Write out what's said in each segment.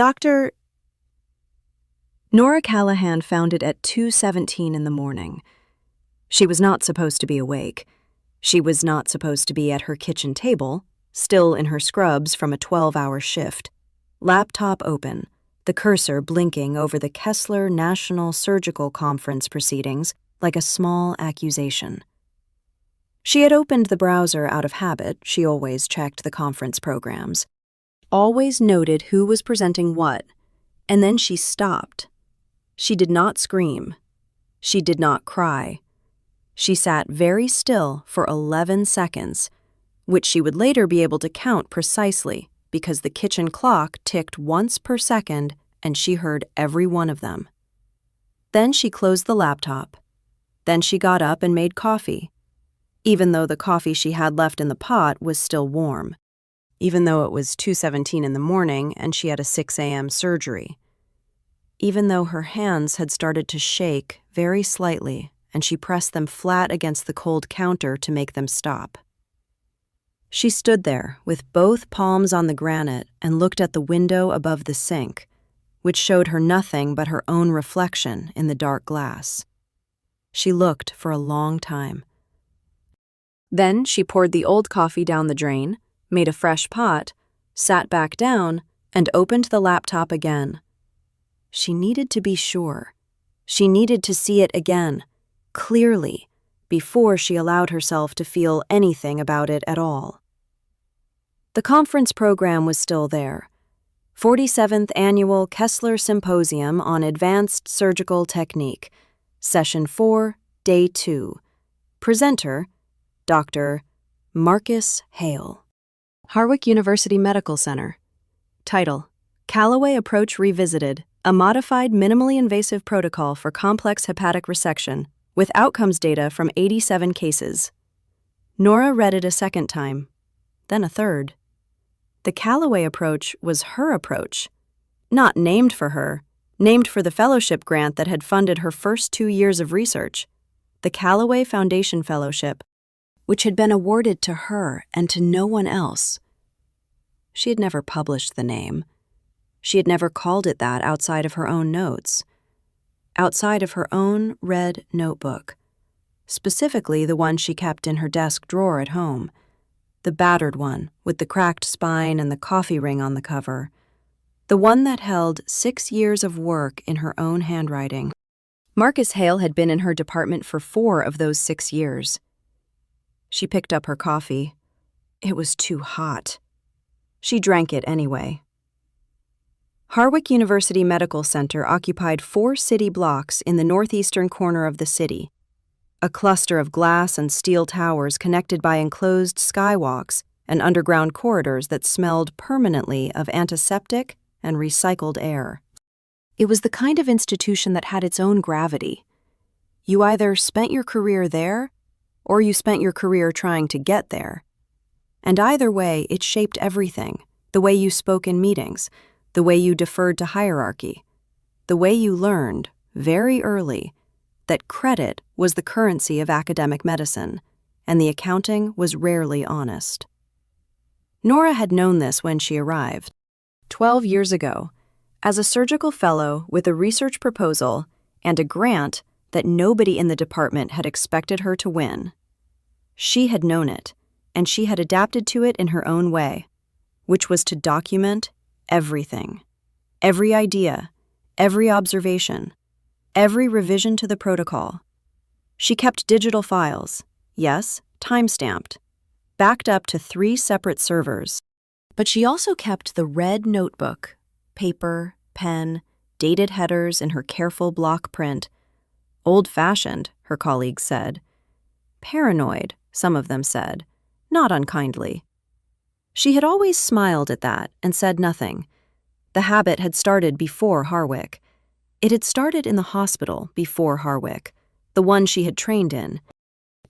Dr. Nora Callahan found it at 2:17 in the morning. She was not supposed to be awake. She was not supposed to be at her kitchen table, still in her scrubs from a 12-hour shift. Laptop open, the cursor blinking over the Kessler National Surgical Conference proceedings like a small accusation. She had opened the browser out of habit. She always checked the conference programs, always noted who was presenting what, and then she stopped. She did not scream. She did not cry. She sat very still for 11 seconds, which she would later be able to count precisely because the kitchen clock ticked once per second and she heard every one of them. Then she closed the laptop. Then she got up and made coffee, even though the coffee she had left in the pot was still warm, even though it was 2:17 in the morning and she had a 6 a.m. surgery, even though her hands had started to shake very slightly and she pressed them flat against the cold counter to make them stop. She stood there with both palms on the granite and looked at the window above the sink, which showed her nothing but her own reflection in the dark glass. She looked for a long time. Then she poured the old coffee down the drain, made a fresh pot, sat back down, and opened the laptop again. She needed to be sure. She needed to see it again, clearly, before she allowed herself to feel anything about it at all. The conference program was still there. 47th Annual Kessler Symposium on Advanced Surgical Technique, Session 4, Day 2. Presenter, Dr. Marcus Hale. Harwich University Medical Center. Title: Callaway Approach Revisited, a modified minimally invasive protocol for complex hepatic resection with outcomes data from 87 cases. Nora read it a second time, then a third. The Callaway approach was her approach, not named for her, named for the fellowship grant that had funded her first 2 years of research, the Callaway Foundation Fellowship, which had been awarded to her and to no one else. She had never published the name. She had never called it that outside of her own notes, outside of her own red notebook, specifically the one she kept in her desk drawer at home, the battered one with the cracked spine and the coffee ring on the cover, the one that held 6 years of work in her own handwriting. Marcus Hale had been in her department for 4 of those 6 years. She picked up her coffee. It was too hot. She drank it anyway. Harwich University Medical Center occupied 4 city blocks in the northeastern corner of the city, a cluster of glass and steel towers connected by enclosed skywalks and underground corridors that smelled permanently of antiseptic and recycled air. It was the kind of institution that had its own gravity. You either spent your career there, or you spent your career trying to get there. And either way, it shaped everything, the way you spoke in meetings, the way you deferred to hierarchy, the way you learned, very early, that credit was the currency of academic medicine, and the accounting was rarely honest. Nora had known this when she arrived, 12 years ago, as a surgical fellow with a research proposal and a grant that nobody in the department had expected her to win. She had known it, and she had adapted to it in her own way, which was to document everything, every idea, every observation, every revision to the protocol. She kept digital files, yes, time-stamped, backed up to 3 separate servers. But she also kept the red notebook, paper, pen, dated headers in her careful block print. Old-fashioned, her colleagues said. Paranoid, some of them said, not unkindly. She had always smiled at that and said nothing. The habit had started before Harwich. It had started in the hospital before Harwich, the one she had trained in,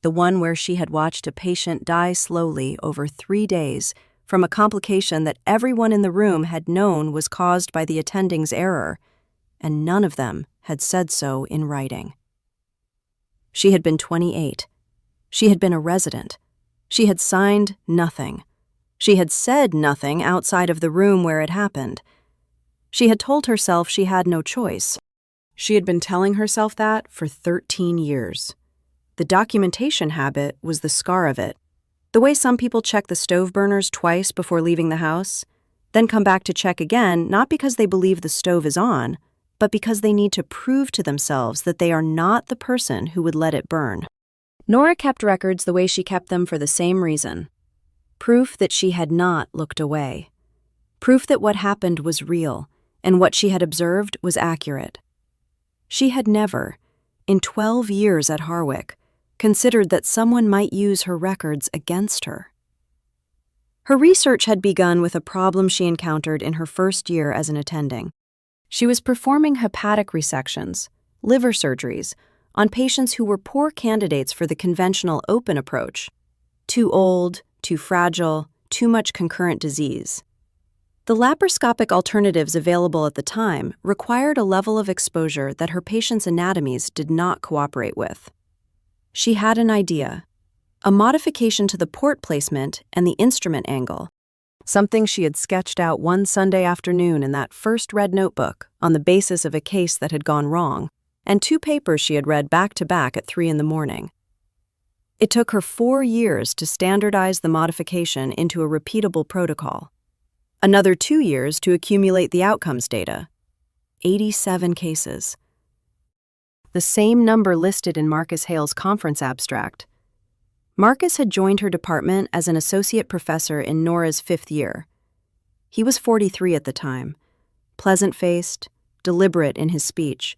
the one where she had watched a patient die slowly over 3 days from a complication that everyone in the room had known was caused by the attending's error, and none of them had said so in writing. She had been 28. She had been a resident. She had signed nothing. She had said nothing outside of the room where it happened. She had told herself she had no choice. She had been telling herself that for 13 years. The documentation habit was the scar of it. The way some people check the stove burners twice before leaving the house, then come back to check again, not because they believe the stove is on, but because they need to prove to themselves that they are not the person who would let it burn. Nora kept records the way she kept them for the same reason. Proof that she had not looked away. Proof that what happened was real, and what she had observed was accurate. She had never, in 12 years at Harwick, considered that someone might use her records against her. Her research had begun with a problem she encountered in her first year as an attending. She was performing hepatic resections, liver surgeries, on patients who were poor candidates for the conventional open approach. Too old, too fragile, too much concurrent disease. The laparoscopic alternatives available at the time required a level of exposure that her patients' anatomies did not cooperate with. She had an idea, a modification to the port placement and the instrument angle, something she had sketched out one Sunday afternoon in that first red notebook on the basis of a case that had gone wrong, and 2 papers she had read back-to-back at 3 a.m. It took her 4 years to standardize the modification into a repeatable protocol. Another 2 years to accumulate the outcomes data. 87 cases. The same number listed in Marcus Hale's conference abstract. Marcus had joined her department as an associate professor in Nora's 5th year. He was 43 at the time, pleasant-faced, deliberate in his speech,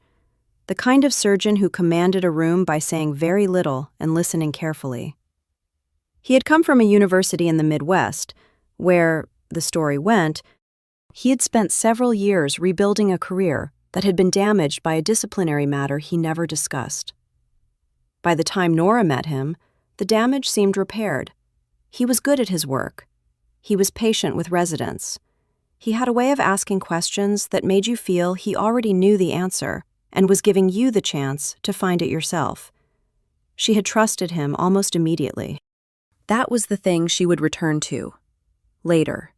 the kind of surgeon who commanded a room by saying very little and listening carefully. He had come from a university in the Midwest, where, the story went, he had spent several years rebuilding a career that had been damaged by a disciplinary matter he never discussed. By the time Nora met him, the damage seemed repaired. He was good at his work. He was patient with residents. He had a way of asking questions that made you feel he already knew the answer and was giving you the chance to find it yourself. She had trusted him almost immediately. That was the thing she would return to, later,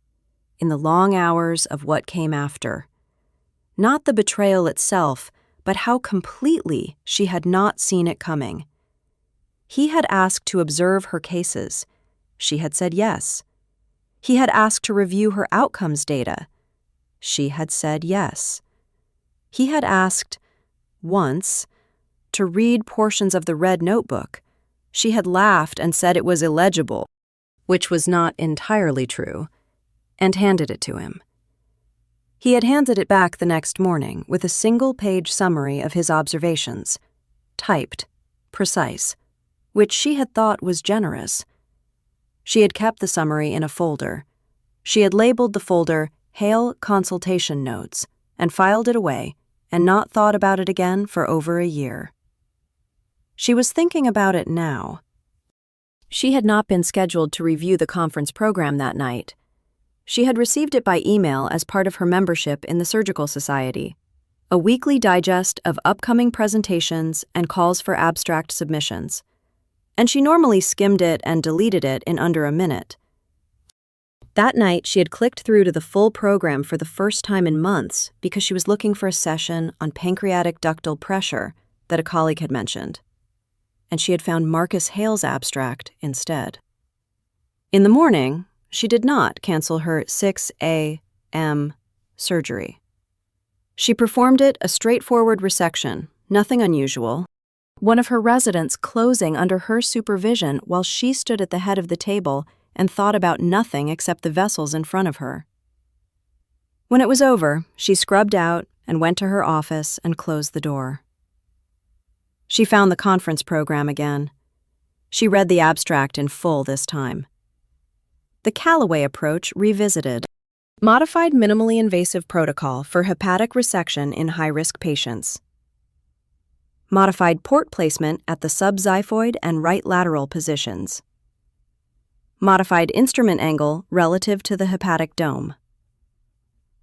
in the long hours of what came after. Not the betrayal itself, but how completely she had not seen it coming. He had asked to observe her cases. She had said yes. He had asked to review her outcomes data. She had said yes. He had asked, once, to read portions of the red notebook. She had laughed and said it was illegible, which was not entirely true, and handed it to him. He had handed it back the next morning with a single-page summary of his observations, typed, precise, which she had thought was generous. She had kept the summary in a folder. She had labeled the folder Hale Consultation Notes and filed it away and not thought about it again for over a year. She was thinking about it now. She had not been scheduled to review the conference program that night. She had received it by email as part of her membership in the Surgical Society, a weekly digest of upcoming presentations and calls for abstract submissions, and she normally skimmed it and deleted it in under a minute. That night, she had clicked through to the full program for the first time in months because she was looking for a session on pancreatic ductal pressure that a colleague had mentioned, and she had found Marcus Hale's abstract instead. In the morning, she did not cancel her 6 a.m. surgery. She performed it a straightforward resection, nothing unusual, one of her residents closing under her supervision while she stood at the head of the table and thought about nothing except the vessels in front of her. When it was over, she scrubbed out and went to her office and closed the door. She found the conference program again. She read the abstract in full this time. The Callaway approach revisited. Modified minimally invasive protocol for hepatic resection in high-risk patients. Modified port placement at the subxiphoid and right lateral positions. Modified instrument angle relative to the hepatic dome.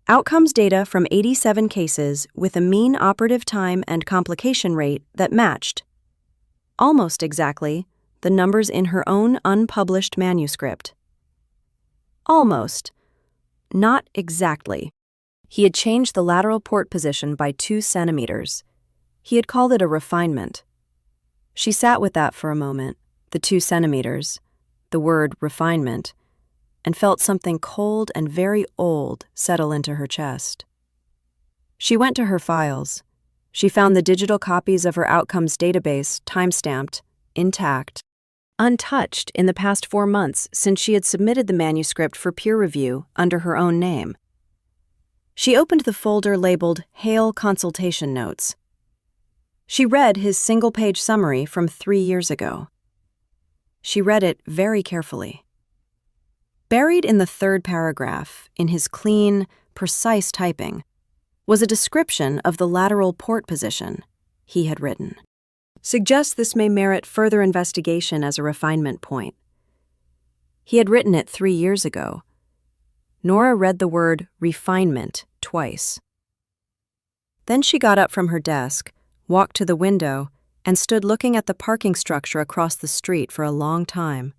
Outcomes data from 87 cases with a mean operative time and complication rate that matched, almost exactly, the numbers in her own unpublished manuscript. Almost. Not exactly. He had changed the lateral port position by 2 centimeters. He had called it a refinement. She sat with that for a moment, the 2 centimeters, the word refinement, and felt something cold and very old settle into her chest. She went to her files. She found the digital copies of her outcomes database, time-stamped, intact, untouched in the past 4 months since she had submitted the manuscript for peer review under her own name. She opened the folder labeled Hale Consultation Notes. She read his single-page summary from 3 years ago. She read it very carefully. Buried in the 3rd paragraph, in his clean, precise typing, was a description of the lateral port position he had written. Suggests this may merit further investigation as a refinement point. He had written it 3 years ago. Nora read the word refinement twice. Then she got up from her desk, walked to the window, and stood looking at the parking structure across the street for a long time.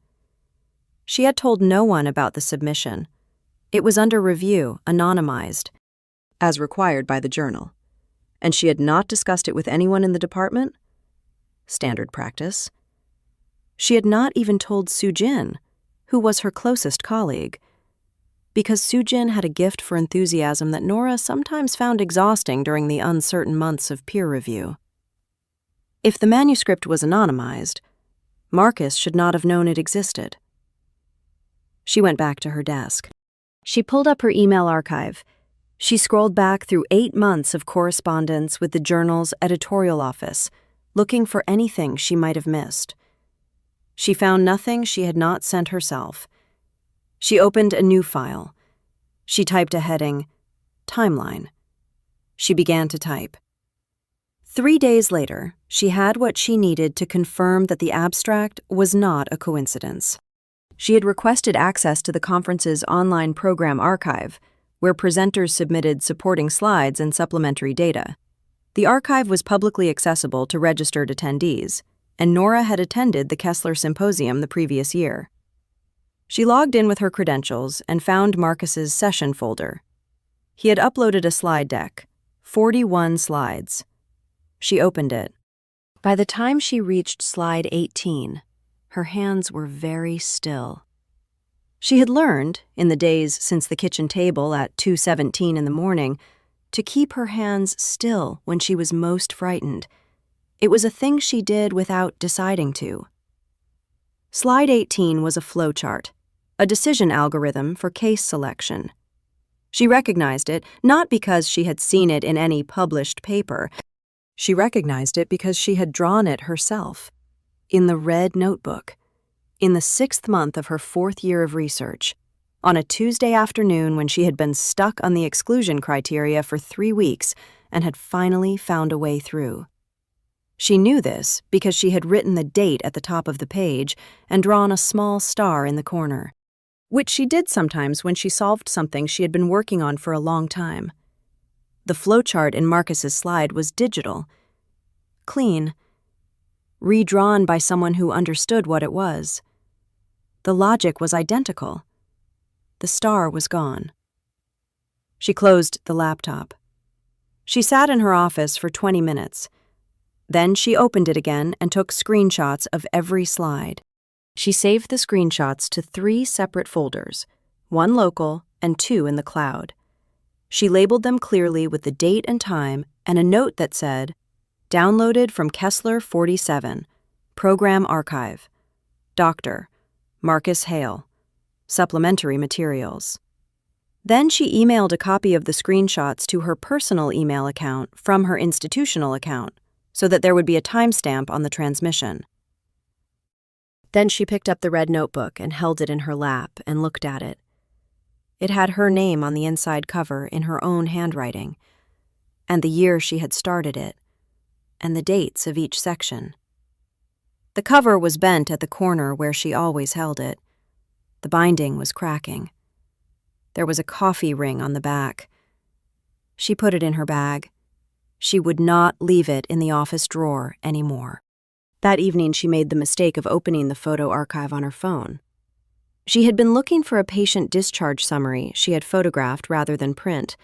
She had told no one about the submission. It was under review, anonymized, as required by the journal. And she had not discussed it with anyone in the department? Standard practice. She had not even told Soo-jin, who was her closest colleague, because Soo-jin had a gift for enthusiasm that Nora sometimes found exhausting during the uncertain months of peer review. If the manuscript was anonymized, Marcus should not have known it existed. She went back to her desk. She pulled up her email archive. She scrolled back through 8 months of correspondence with the journal's editorial office, looking for anything she might have missed. She found nothing she had not sent herself. She opened a new file. She typed a heading, Timeline. She began to type. 3 days later, she had what she needed to confirm that the abstract was not a coincidence. She had requested access to the conference's online program archive, where presenters submitted supporting slides and supplementary data. The archive was publicly accessible to registered attendees, and Nora had attended the Kessler Symposium the previous year. She logged in with her credentials and found Marcus's session folder. He had uploaded a slide deck, 41 slides. She opened it. By the time she reached slide 18, her hands were very still. She had learned, in the days since the kitchen table at 2:17 in the morning, to keep her hands still when she was most frightened. It was a thing she did without deciding to. Slide 18 was a flowchart, a decision algorithm for case selection. She recognized it not because she had seen it in any published paper. She recognized it because she had drawn it herself, in the red notebook, in the 6th month of her 4th year of research, on a Tuesday afternoon when she had been stuck on the exclusion criteria for 3 weeks and had finally found a way through. She knew this because she had written the date at the top of the page and drawn a small star in the corner, which she did sometimes when she solved something she had been working on for a long time. The flowchart in Marcus's slide was digital, clean, redrawn by someone who understood what it was. The logic was identical. The star was gone. She closed the laptop. She sat in her office for 20 minutes. Then she opened it again and took screenshots of every slide. She saved the screenshots to 3 separate folders, 1 local and 2 in the cloud. She labeled them clearly with the date and time and a note that said, Downloaded from Kessler 47, Program Archive, Dr. Marcus Hale, Supplementary Materials. Then she emailed a copy of the screenshots to her personal email account from her institutional account so that there would be a timestamp on the transmission. Then she picked up the red notebook and held it in her lap and looked at it. It had her name on the inside cover in her own handwriting, and the year she had started it, and the dates of each section. The cover was bent at the corner where she always held it. The binding was cracking. There was a coffee ring on the back. She put it in her bag. She would not leave it in the office drawer anymore. That evening she made the mistake of opening the photo archive on her phone. She had been looking for a patient discharge summary she had photographed rather than print,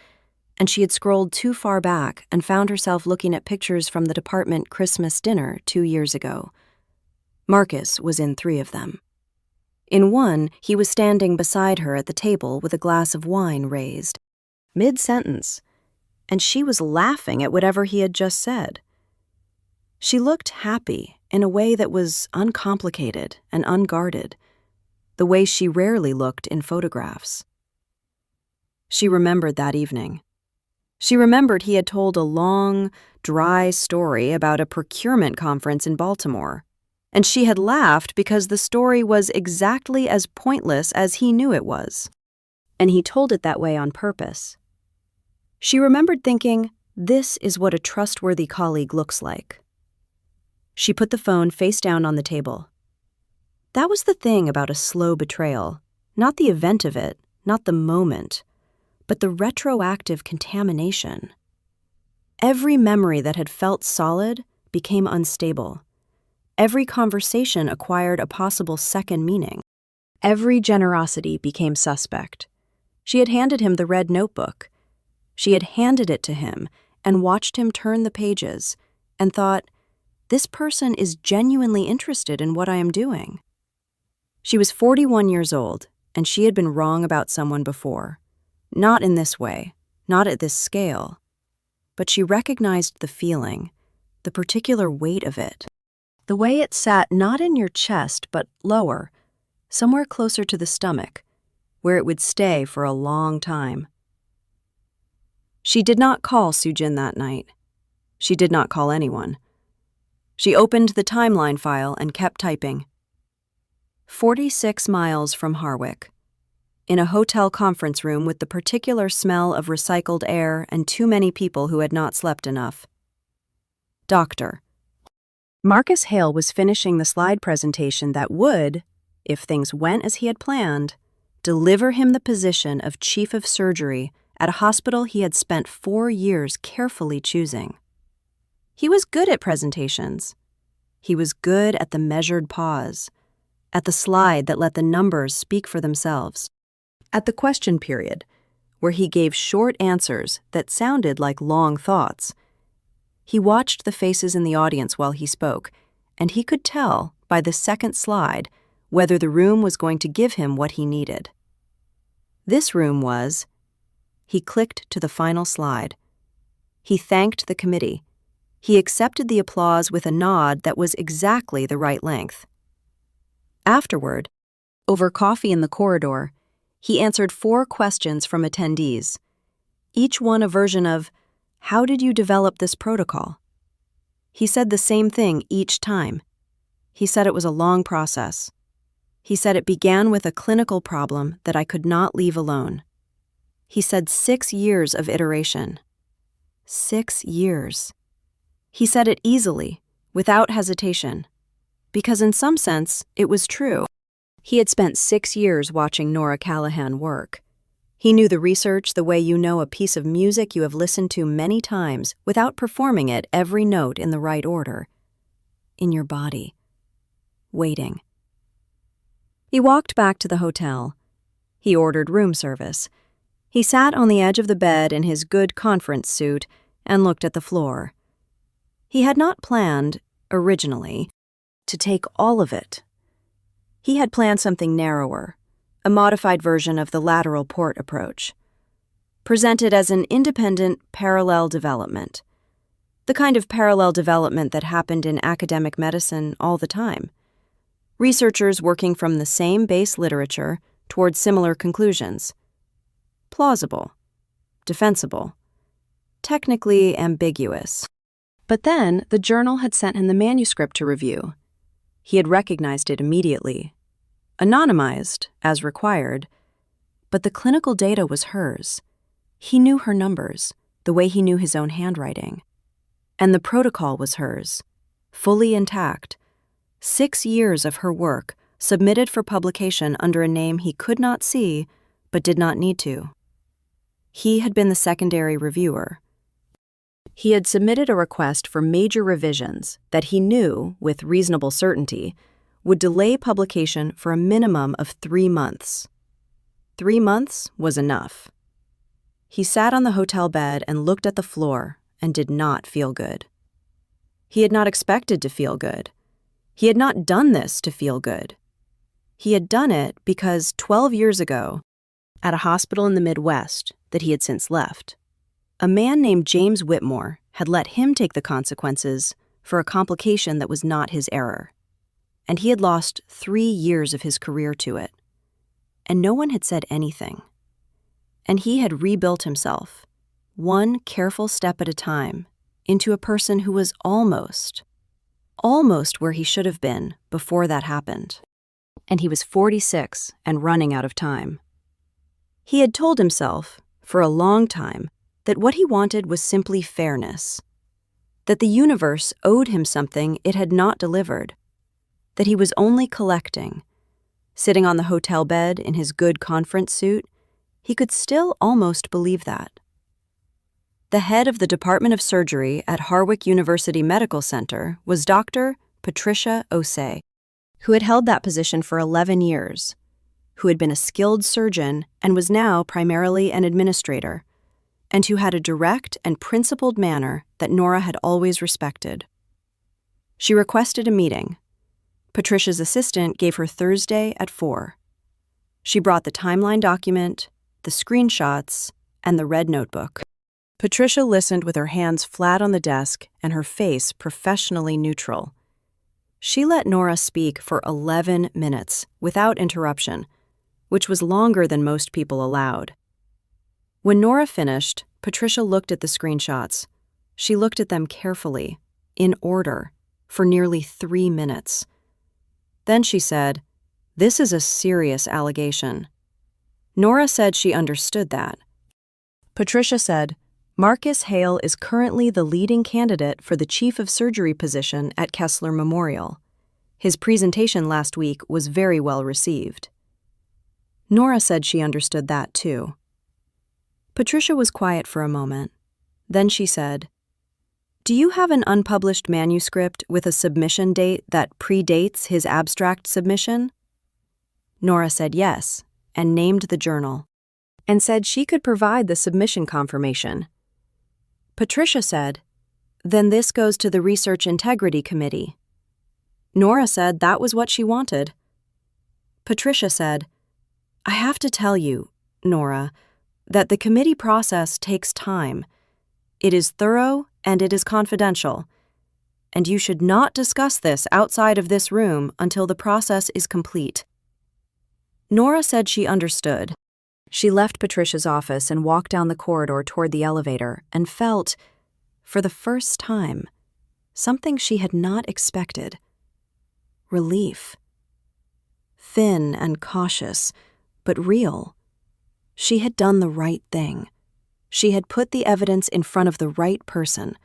and she had scrolled too far back and found herself looking at pictures from the department Christmas dinner 2 years ago. Marcus was in 3 of them. In one, he was standing beside her at the table with a glass of wine raised, mid-sentence, and she was laughing at whatever he had just said. She looked happy in a way that was uncomplicated and unguarded, the way she rarely looked in photographs. She remembered that evening. She remembered he had told a long, dry story about a procurement conference in Baltimore, and she had laughed because the story was exactly as pointless as he knew it was, and he told it that way on purpose. She remembered thinking, this is what a trustworthy colleague looks like. She put the phone face down on the table. That was the thing about a slow betrayal, not the event of it, not the moment, but the retroactive contamination. Every memory that had felt solid became unstable. Every conversation acquired a possible second meaning. Every generosity became suspect. She had handed him the red notebook. She had handed it to him and watched him turn the pages and thought, this person is genuinely interested in what I am doing. She was 41 years old, and she had been wrong about someone before. Not in this way, not at this scale. But she recognized the feeling, the particular weight of it. The way it sat not in your chest, but lower, somewhere closer to the stomach, where it would stay for a long time. She did not call Sujin that night. She did not call anyone. She opened the timeline file and kept typing. 46 miles from Harwick. In a hotel conference room with the particular smell of recycled air and too many people who had not slept enough. Doctor. Marcus Hale was finishing the slide presentation that would, if things went as he had planned, deliver him the position of chief of surgery at a hospital he had spent 4 years carefully choosing. He was good at presentations. He was good at the measured pause, at the slide that let the numbers speak for themselves, at the question period, where he gave short answers that sounded like long thoughts. He watched the faces in the audience while he spoke, and he could tell, by the second slide, whether the room was going to give him what he needed. This room was. He clicked to the final slide. He thanked the committee. He accepted the applause with a nod that was exactly the right length. Afterward, over coffee in the corridor, he answered 4 questions from attendees, each one a version of, how did you develop this protocol? He said the same thing each time. He said it was a long process. He said it began with a clinical problem that I could not leave alone. He said 6 years of iteration. 6 years. He said it easily, without hesitation, because in some sense, it was true. He had spent 6 years watching Nora Callahan work. He knew the research the way you know a piece of music you have listened to many times without performing it every note in the right order. In your body. Waiting. He walked back to the hotel. He ordered room service. He sat on the edge of the bed in his good conference suit and looked at the floor. He had not planned, originally, to take all of it. He had planned something narrower, a modified version of the lateral port approach, presented as an independent parallel development, the kind of parallel development that happened in academic medicine all the time. Researchers working from the same base literature toward similar conclusions. Plausible, defensible, technically ambiguous. But then the journal had sent him the manuscript to review. He had recognized it immediately. Anonymized, as required, but the clinical data was hers. He knew her numbers, the way he knew his own handwriting. And the protocol was hers, fully intact. 6 years of her work, submitted for publication under a name he could not see, but did not need to. He had been the secondary reviewer. He had submitted a request for major revisions that he knew, with reasonable certainty, would delay publication for a minimum of 3 months. 3 months was enough. He sat on the hotel bed and looked at the floor and did not feel good. He had not expected to feel good. He had not done this to feel good. He had done it because 12 years ago, at a hospital in the Midwest that he had since left, a man named James Whitmore had let him take the consequences for a complication that was not his error. And he had lost 3 years of his career to it. And no one had said anything. And he had rebuilt himself, one careful step at a time, into a person who was almost where he should have been before that happened. And he was 46 and running out of time. He had told himself, for a long time, that what he wanted was simply fairness, that the universe owed him something it had not delivered, that he was only collecting. Sitting on the hotel bed in his good conference suit, he could still almost believe that. The head of the Department of Surgery at Harwick University Medical Center was Dr. Patricia Osei, who had held that position for 11 years, who had been a skilled surgeon and was now primarily an administrator, and who had a direct and principled manner that Nora had always respected. She requested a meeting. Patricia's assistant gave her Thursday at 4. She brought the timeline document, the screenshots, and the red notebook. Patricia listened with her hands flat on the desk and her face professionally neutral. She let Nora speak for 11 minutes without interruption, which was longer than most people allowed. When Nora finished, Patricia looked at the screenshots. She looked at them carefully, in order, for nearly 3 minutes. Then she said, "This is a serious allegation." Nora said she understood that. Patricia said, "Marcus Hale is currently the leading candidate for the chief of surgery position at Kessler Memorial. His presentation last week was very well received." Nora said she understood that too. Patricia was quiet for a moment. Then she said, "Do you have an unpublished manuscript with a submission date that predates his abstract submission?" Nora said yes, and named the journal, and said she could provide the submission confirmation. Patricia said, "Then this goes to the Research Integrity Committee." Nora said that was what she wanted. Patricia said, "I have to tell you, Nora, that the committee process takes time. It is thorough and it is confidential, and you should not discuss this outside of this room until the process is complete." Nora said she understood. She left Patricia's office and walked down the corridor toward the elevator and felt, for the first time, something she had not expected. Relief. Thin and cautious, but real. She had done the right thing. She had put the evidence in front of the right person.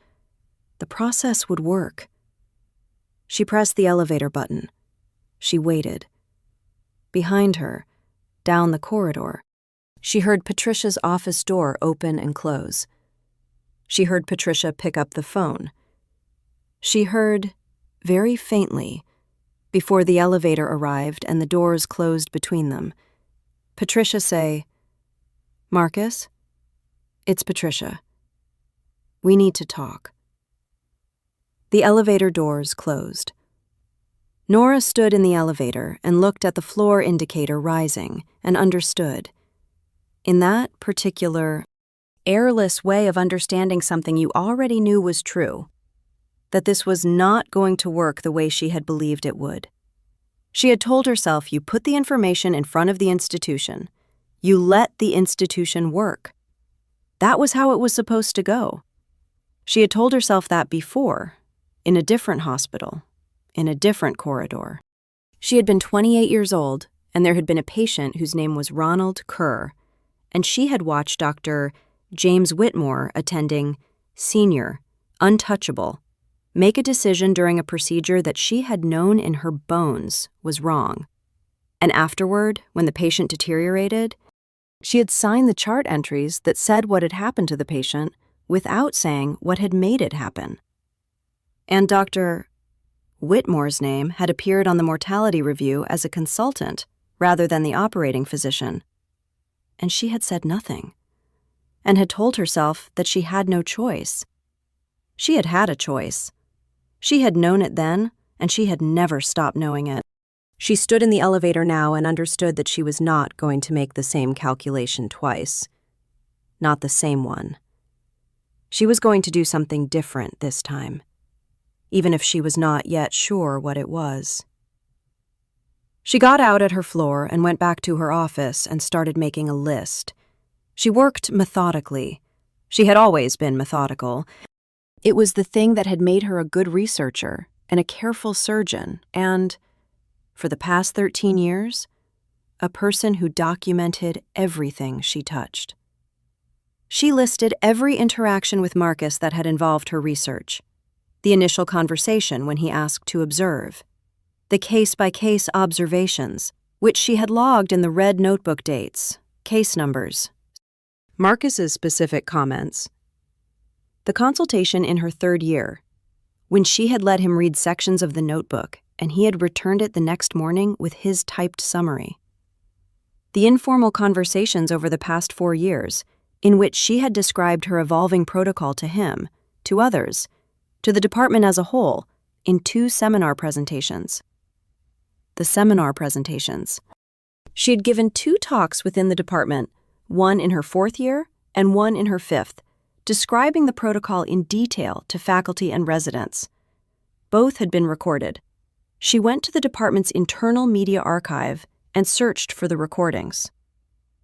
The process would work. She pressed the elevator button. She waited. Behind her, down the corridor, she heard Patricia's office door open and close. She heard Patricia pick up the phone. She heard, very faintly, before the elevator arrived and the doors closed between them, Patricia say, "Marcus, it's Patricia. We need to talk." The elevator doors closed. Nora stood in the elevator and looked at the floor indicator rising and understood. In that particular, airless way of understanding something you already knew was true, that this was not going to work the way she had believed it would. She had told herself you put the information in front of the institution. You let the institution work. That was how it was supposed to go. She had told herself that before, in a different hospital, in a different corridor. She had been 28 years old, and there had been a patient whose name was Ronald Kerr, and she had watched Dr. James Whitmore attending senior, untouchable, make a decision during a procedure that she had known in her bones was wrong. And afterward, when the patient deteriorated, she had signed the chart entries that said what had happened to the patient without saying what had made it happen. And Dr. Whitmore's name had appeared on the mortality review as a consultant rather than the operating physician. And she had said nothing. and had told herself that she had no choice. She had had a choice. She had known it then, and she had never stopped knowing it. She stood in the elevator now and understood that she was not going to make the same calculation twice. Not the same one. She was going to do something different this time, even if she was not yet sure what it was. She got out at her floor and went back to her office and started making a list. She worked methodically. She had always been methodical. It was the thing that had made her a good researcher and a careful surgeon and, for the past 13 years, a person who documented everything she touched. She listed every interaction with Marcus that had involved her research. The initial conversation when he asked to observe. The case-by-case observations, which she had logged in the red notebook dates, case numbers. Marcus's specific comments. The consultation in her 3rd year, when she had let him read sections of the notebook and he had returned it the next morning with his typed summary. The informal conversations over the past 4 years, in which she had described her evolving protocol to him, to others, to the department as a whole, in 2 seminar presentations. The seminar presentations. She had given 2 talks within the department, one in her 4th year and one in her 5th, describing the protocol in detail to faculty and residents. Both had been recorded. She went to the department's internal media archive and searched for the recordings.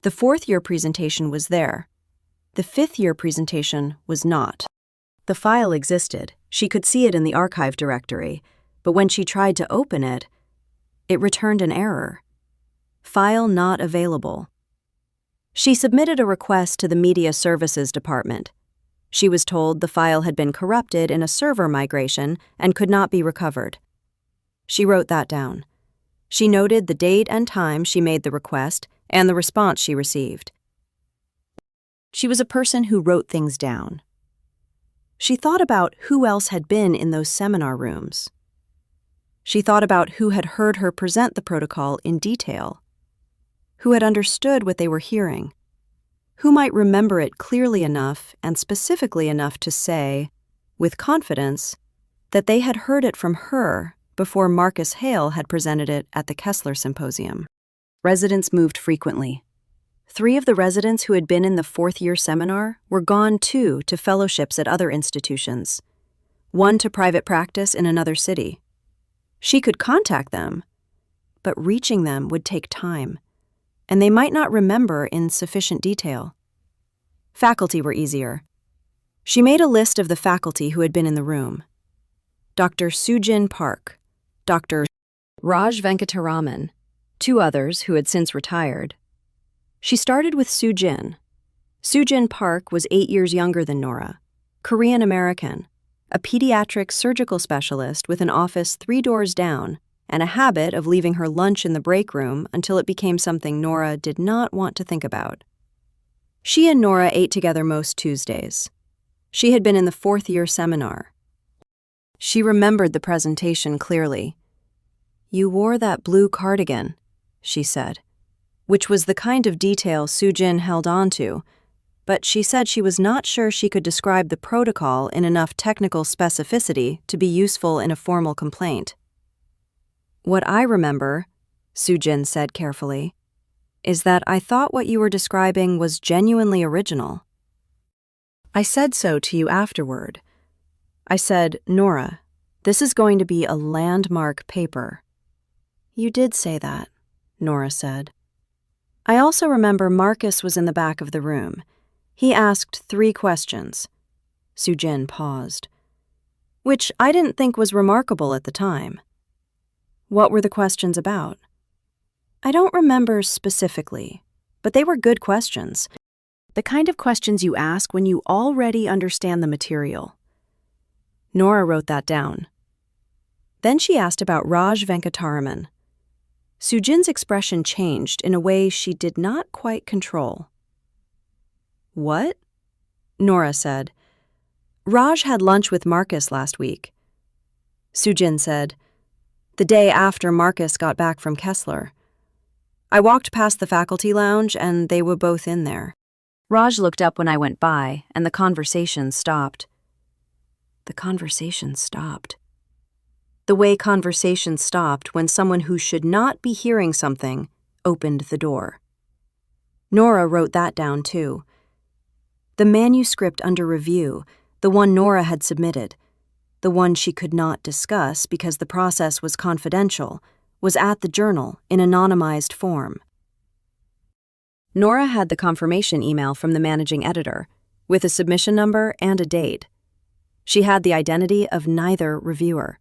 The 4th year presentation was there. The 5th year presentation was not. The file existed. She could see it in the archive directory, but when she tried to open it, it returned an error. File not available. She submitted a request to the Media Services Department. She was told the file had been corrupted in a server migration and could not be recovered. She wrote that down. She noted the date and time she made the request and the response she received. She was a person who wrote things down. She thought about who else had been in those seminar rooms. She thought about who had heard her present the protocol in detail, who had understood what they were hearing, who might remember it clearly enough and specifically enough to say, with confidence, that they had heard it from her before Marcus Hale had presented it at the Kessler Symposium. Residents moved frequently. 3 of the residents who had been in the 4th year seminar were gone too to fellowships at other institutions, 1 to private practice in another city. She could contact them, but reaching them would take time, and they might not remember in sufficient detail. Faculty were easier. She made a list of the faculty who had been in the room. Dr. Sujin Park, Dr. Raj Venkataraman, 2 others who had since retired. She started with Sujin. Sujin Park was 8 years younger than Nora, Korean American, a pediatric surgical specialist with an office 3 doors down and a habit of leaving her lunch in the break room until it became something Nora did not want to think about. She and Nora ate together most Tuesdays. She had been in the 4th year seminar. She remembered the presentation clearly. "You wore that blue cardigan," she said, which was the kind of detail Sujin held on to, but she said she was not sure she could describe the protocol in enough technical specificity to be useful in a formal complaint. "What I remember," Sujin said carefully, "is that I thought what you were describing was genuinely original. I said so to you afterward. I said, 'Nora, this is going to be a landmark paper.'" "You did say that," Nora said. "I also remember Marcus was in the back of the room. He asked 3 questions." Sujin paused. "Which I didn't think was remarkable at the time." "What were the questions about?" "I don't remember specifically, but they were good questions. The kind of questions you ask when you already understand the material." Nora wrote that down. Then she asked about Raj Venkataraman. Sujin's expression changed in a way she did not quite control. "What?" Nora said. "Raj had lunch with Marcus last week." Sujin said, "The day after Marcus got back from Kessler. I walked past the faculty lounge and they were both in there." Raj looked up when I went by, and the conversation stopped. The conversation stopped. The way conversation stopped when someone who should not be hearing something opened the door. Nora wrote that down too. The manuscript under review, the one Nora had submitted, the one she could not discuss because the process was confidential, was at the journal in anonymized form. Nora had the confirmation email from the managing editor, with a submission number and a date. She had the identity of neither reviewer.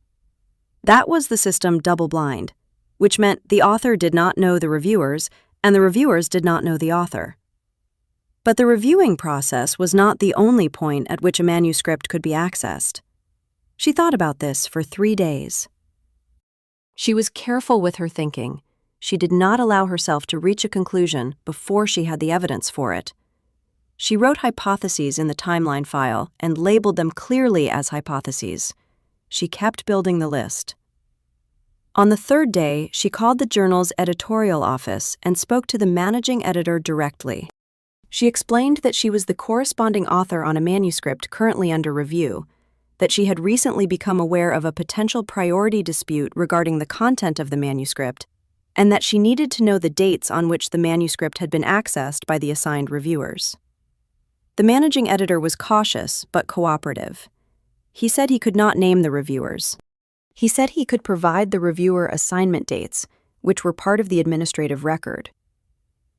That was the system double-blind, which meant the author did not know the reviewers, and the reviewers did not know the author. But the reviewing process was not the only point at which a manuscript could be accessed. She thought about this for 3 days. She was careful with her thinking. She did not allow herself to reach a conclusion before she had the evidence for it. She wrote hypotheses in the timeline file and labeled them clearly as hypotheses. She kept building the list. On the 3rd day, she called the journal's editorial office and spoke to the managing editor directly. She explained that she was the corresponding author on a manuscript currently under review, that she had recently become aware of a potential priority dispute regarding the content of the manuscript, and that she needed to know the dates on which the manuscript had been accessed by the assigned reviewers. The managing editor was cautious but cooperative. He said he could not name the reviewers. He said he could provide the reviewer assignment dates, which were part of the administrative record.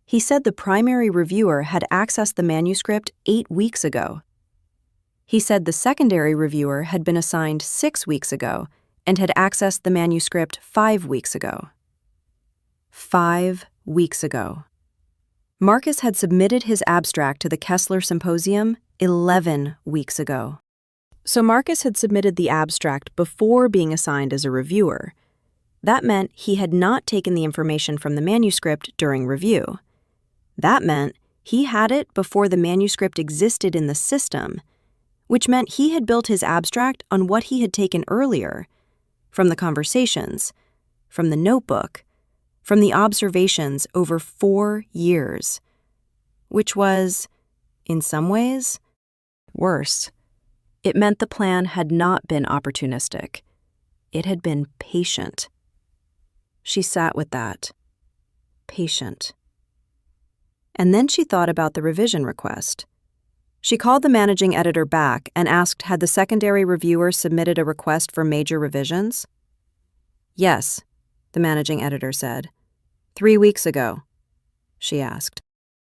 He said the primary reviewer had accessed the manuscript 8 weeks ago. He said the secondary reviewer had been assigned 6 weeks ago and had accessed the manuscript 5 weeks ago. 5 weeks ago. Marcus had submitted his abstract to the Kessler Symposium 11 weeks ago. So Marcus had submitted the abstract before being assigned as a reviewer. That meant he had not taken the information from the manuscript during review. That meant he had it before the manuscript existed in the system, which meant he had built his abstract on what he had taken earlier, from the conversations, from the notebook, from the observations over 4 years, which was, in some ways, worse. It meant the plan had not been opportunistic. It had been patient. She sat with that. Patient. And then she thought about the revision request. She called the managing editor back and asked had the secondary reviewer submitted a request for major revisions. Yes, the managing editor said. 3 weeks ago, she asked.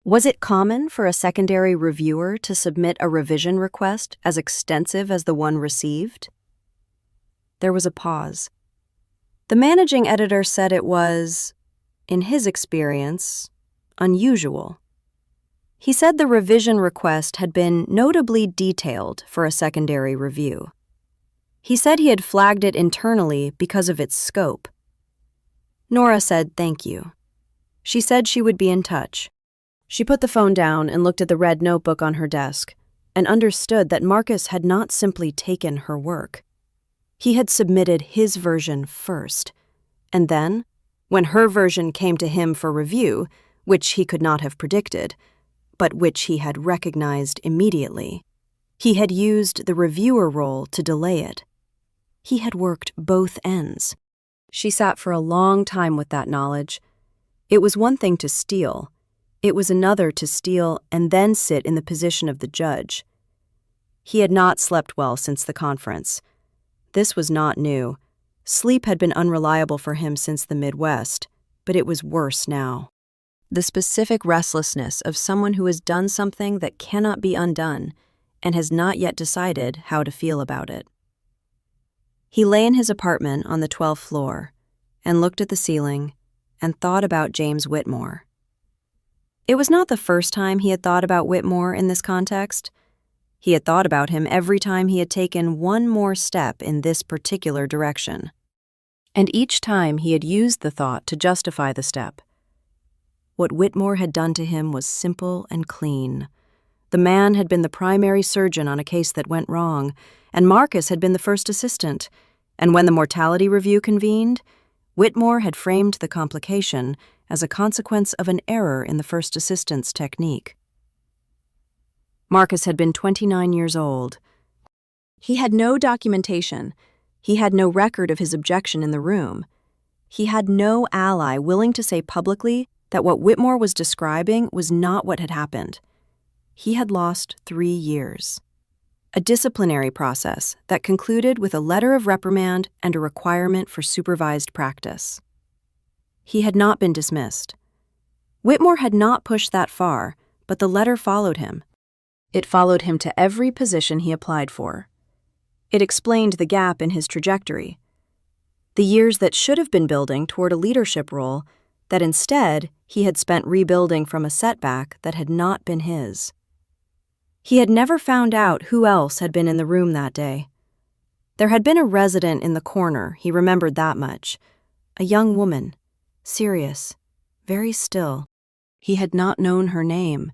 Was it common for a secondary reviewer to submit a revision request as extensive as the one received? There was a pause. The managing editor said it was, in his experience, unusual. He said the revision request had been notably detailed for a secondary review. He said he had flagged it internally because of its scope. Nora said thank you. She said she would be in touch. She put the phone down and looked at the red notebook on her desk and understood that Marcus had not simply taken her work. He had submitted his version first, and then, when her version came to him for review, which he could not have predicted, but which he had recognized immediately, he had used the reviewer role to delay it. He had worked both ends. She sat for a long time with that knowledge. It was one thing to steal. It was another to steal and then sit in the position of the judge. He had not slept well since the conference. This was not new. Sleep had been unreliable for him since the Midwest, but it was worse now. The specific restlessness of someone who has done something that cannot be undone and has not yet decided how to feel about it. He lay in his apartment on the 12th floor and looked at the ceiling and thought about James Whitmore. It was not the first time he had thought about Whitmore in this context. He had thought about him every time he had taken one more step in this particular direction. And each time he had used the thought to justify the step. What Whitmore had done to him was simple and clean. The man had been the primary surgeon on a case that went wrong, and Marcus had been the first assistant, and when the mortality review convened, Whitmore had framed the complication as a consequence of an error in the first assistant's technique. Marcus had been 29 years old. He had no documentation. He had no record of his objection in the room. He had no ally willing to say publicly that what Whitmore was describing was not what had happened. He had lost 3 years. A disciplinary process that concluded with a letter of reprimand and a requirement for supervised practice. He had not been dismissed. Whitmore had not pushed that far, but the letter followed him. It followed him to every position he applied for. It explained the gap in his trajectory. The years that should have been building toward a leadership role that instead he had spent rebuilding from a setback that had not been his. He had never found out who else had been in the room that day. There had been a resident in the corner, he remembered that much. A young woman, serious, very still. He had not known her name.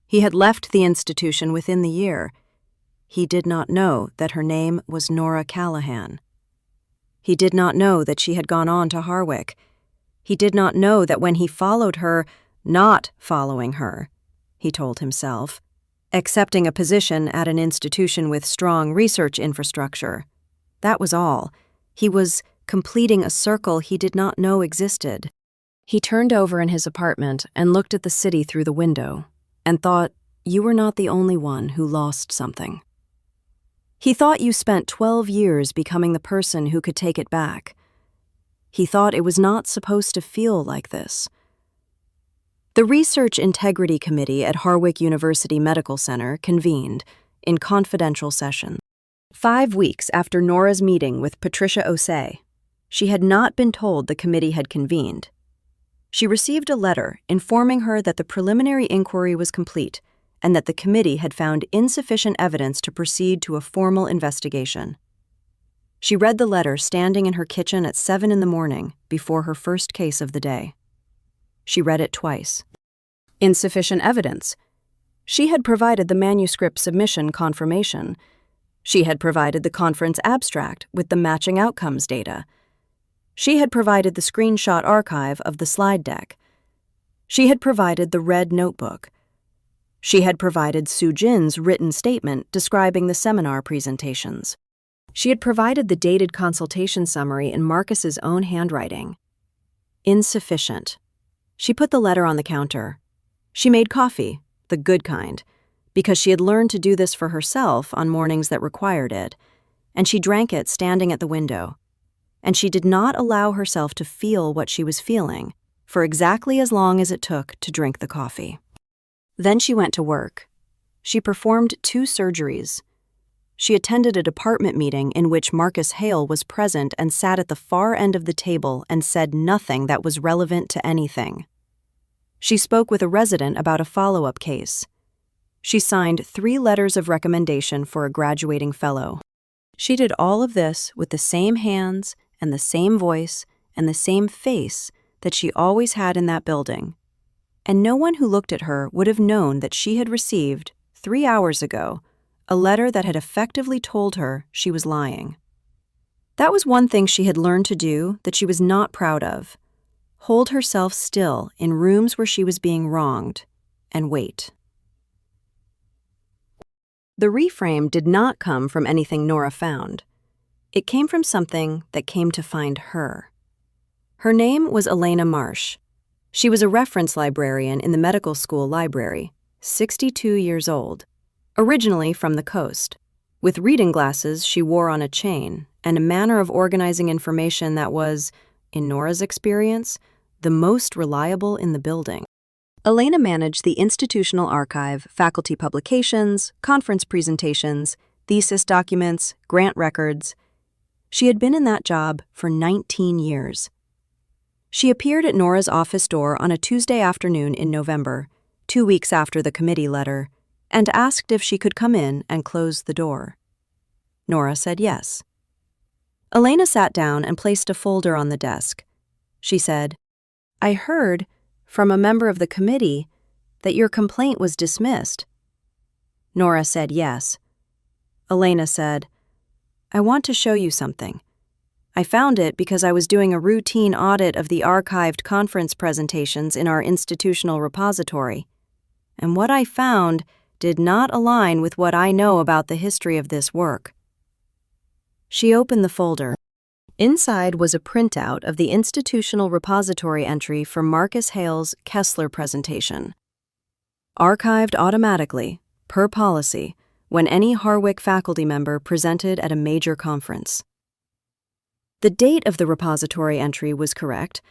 He had left the institution within the year. He did not know that her name was Nora Callahan. He did not know that she had gone on to Harwick. He did not know that when he followed her, not following her, he told himself, accepting a position at an institution with strong research infrastructure. That was all. He was completing a circle he did not know existed. He turned over in his apartment and looked at the city through the window and thought, you were not the only one who lost something. He thought you spent 12 years becoming the person who could take it back. He thought it was not supposed to feel like this. The Research Integrity Committee at Harwick University Medical Center convened in confidential session. 5 weeks after Nora's meeting with Patricia Osei, she had not been told the committee had convened. She received a letter informing her that the preliminary inquiry was complete and that the committee had found insufficient evidence to proceed to a formal investigation. She read the letter standing in her kitchen at 7 a.m. before her first case of the day. She read it twice. Insufficient evidence. She had provided the manuscript submission confirmation. She had provided the conference abstract with the matching outcomes data. She had provided the screenshot archive of the slide deck. She had provided the red notebook. She had provided Soo Jin's written statement describing the seminar presentations. She had provided the dated consultation summary in Marcus's own handwriting. Insufficient. She put the letter on the counter. She made coffee, the good kind, because she had learned to do this for herself on mornings that required it, and she drank it standing at the window. And she did not allow herself to feel what she was feeling for exactly as long as it took to drink the coffee. Then she went to work. She performed 2 surgeries. She attended a department meeting in which Marcus Hale was present and sat at the far end of the table and said nothing that was relevant to anything. She spoke with a resident about a follow-up case. She signed 3 letters of recommendation for a graduating fellow. She did all of this with the same hands and the same voice and the same face that she always had in that building. And no one who looked at her would have known that she had received, 3 hours ago, a letter that had effectively told her she was lying. That was one thing she had learned to do that she was not proud of: hold herself still in rooms where she was being wronged and wait. The reframe did not come from anything Nora found. It came from something that came to find her. Her name was Elena Marsh. She was a reference librarian in the medical school library, 62 years old, originally from the coast, with reading glasses she wore on a chain and a manner of organizing information that was, in Nora's experience, the most reliable in the building. Elena managed the institutional archive, faculty publications, conference presentations, thesis documents, grant records. She had been in that job for 19 years. She appeared at Nora's office door on a Tuesday afternoon in November, 2 weeks after the committee letter, and asked if she could come in and close the door. Nora said yes. Elena sat down and placed a folder on the desk. She said, "I heard from a member of the committee that your complaint was dismissed." Nora said yes. Elena said, "I want to show you something. I found it because I was doing a routine audit of the archived conference presentations in our institutional repository. And what I found did not align with what I know about the history of this work. She opened the folder. Inside was a printout of the institutional repository entry for Marcus Hale's Kessler presentation. Archived automatically, per policy, when any Harwick faculty member presented at a major conference. The date of the repository entry was correct,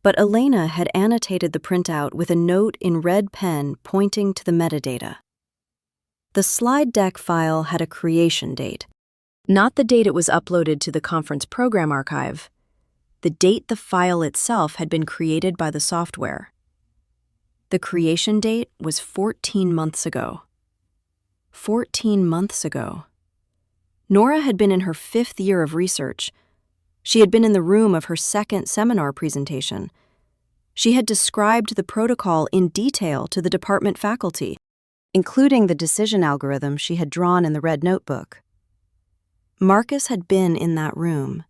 but Elena had annotated the printout with a note in red pen pointing to the metadata. The slide deck file had a creation date, not the date it was uploaded to the conference program archive, the date the file itself had been created by the software. The creation date was 14 months ago. 14 months ago. Nora had been in her 5th year of research. She had been in the room of her 2nd seminar presentation. She had described the protocol in detail to the department faculty, including the decision algorithm she had drawn in the red notebook. Marcus had been in that room,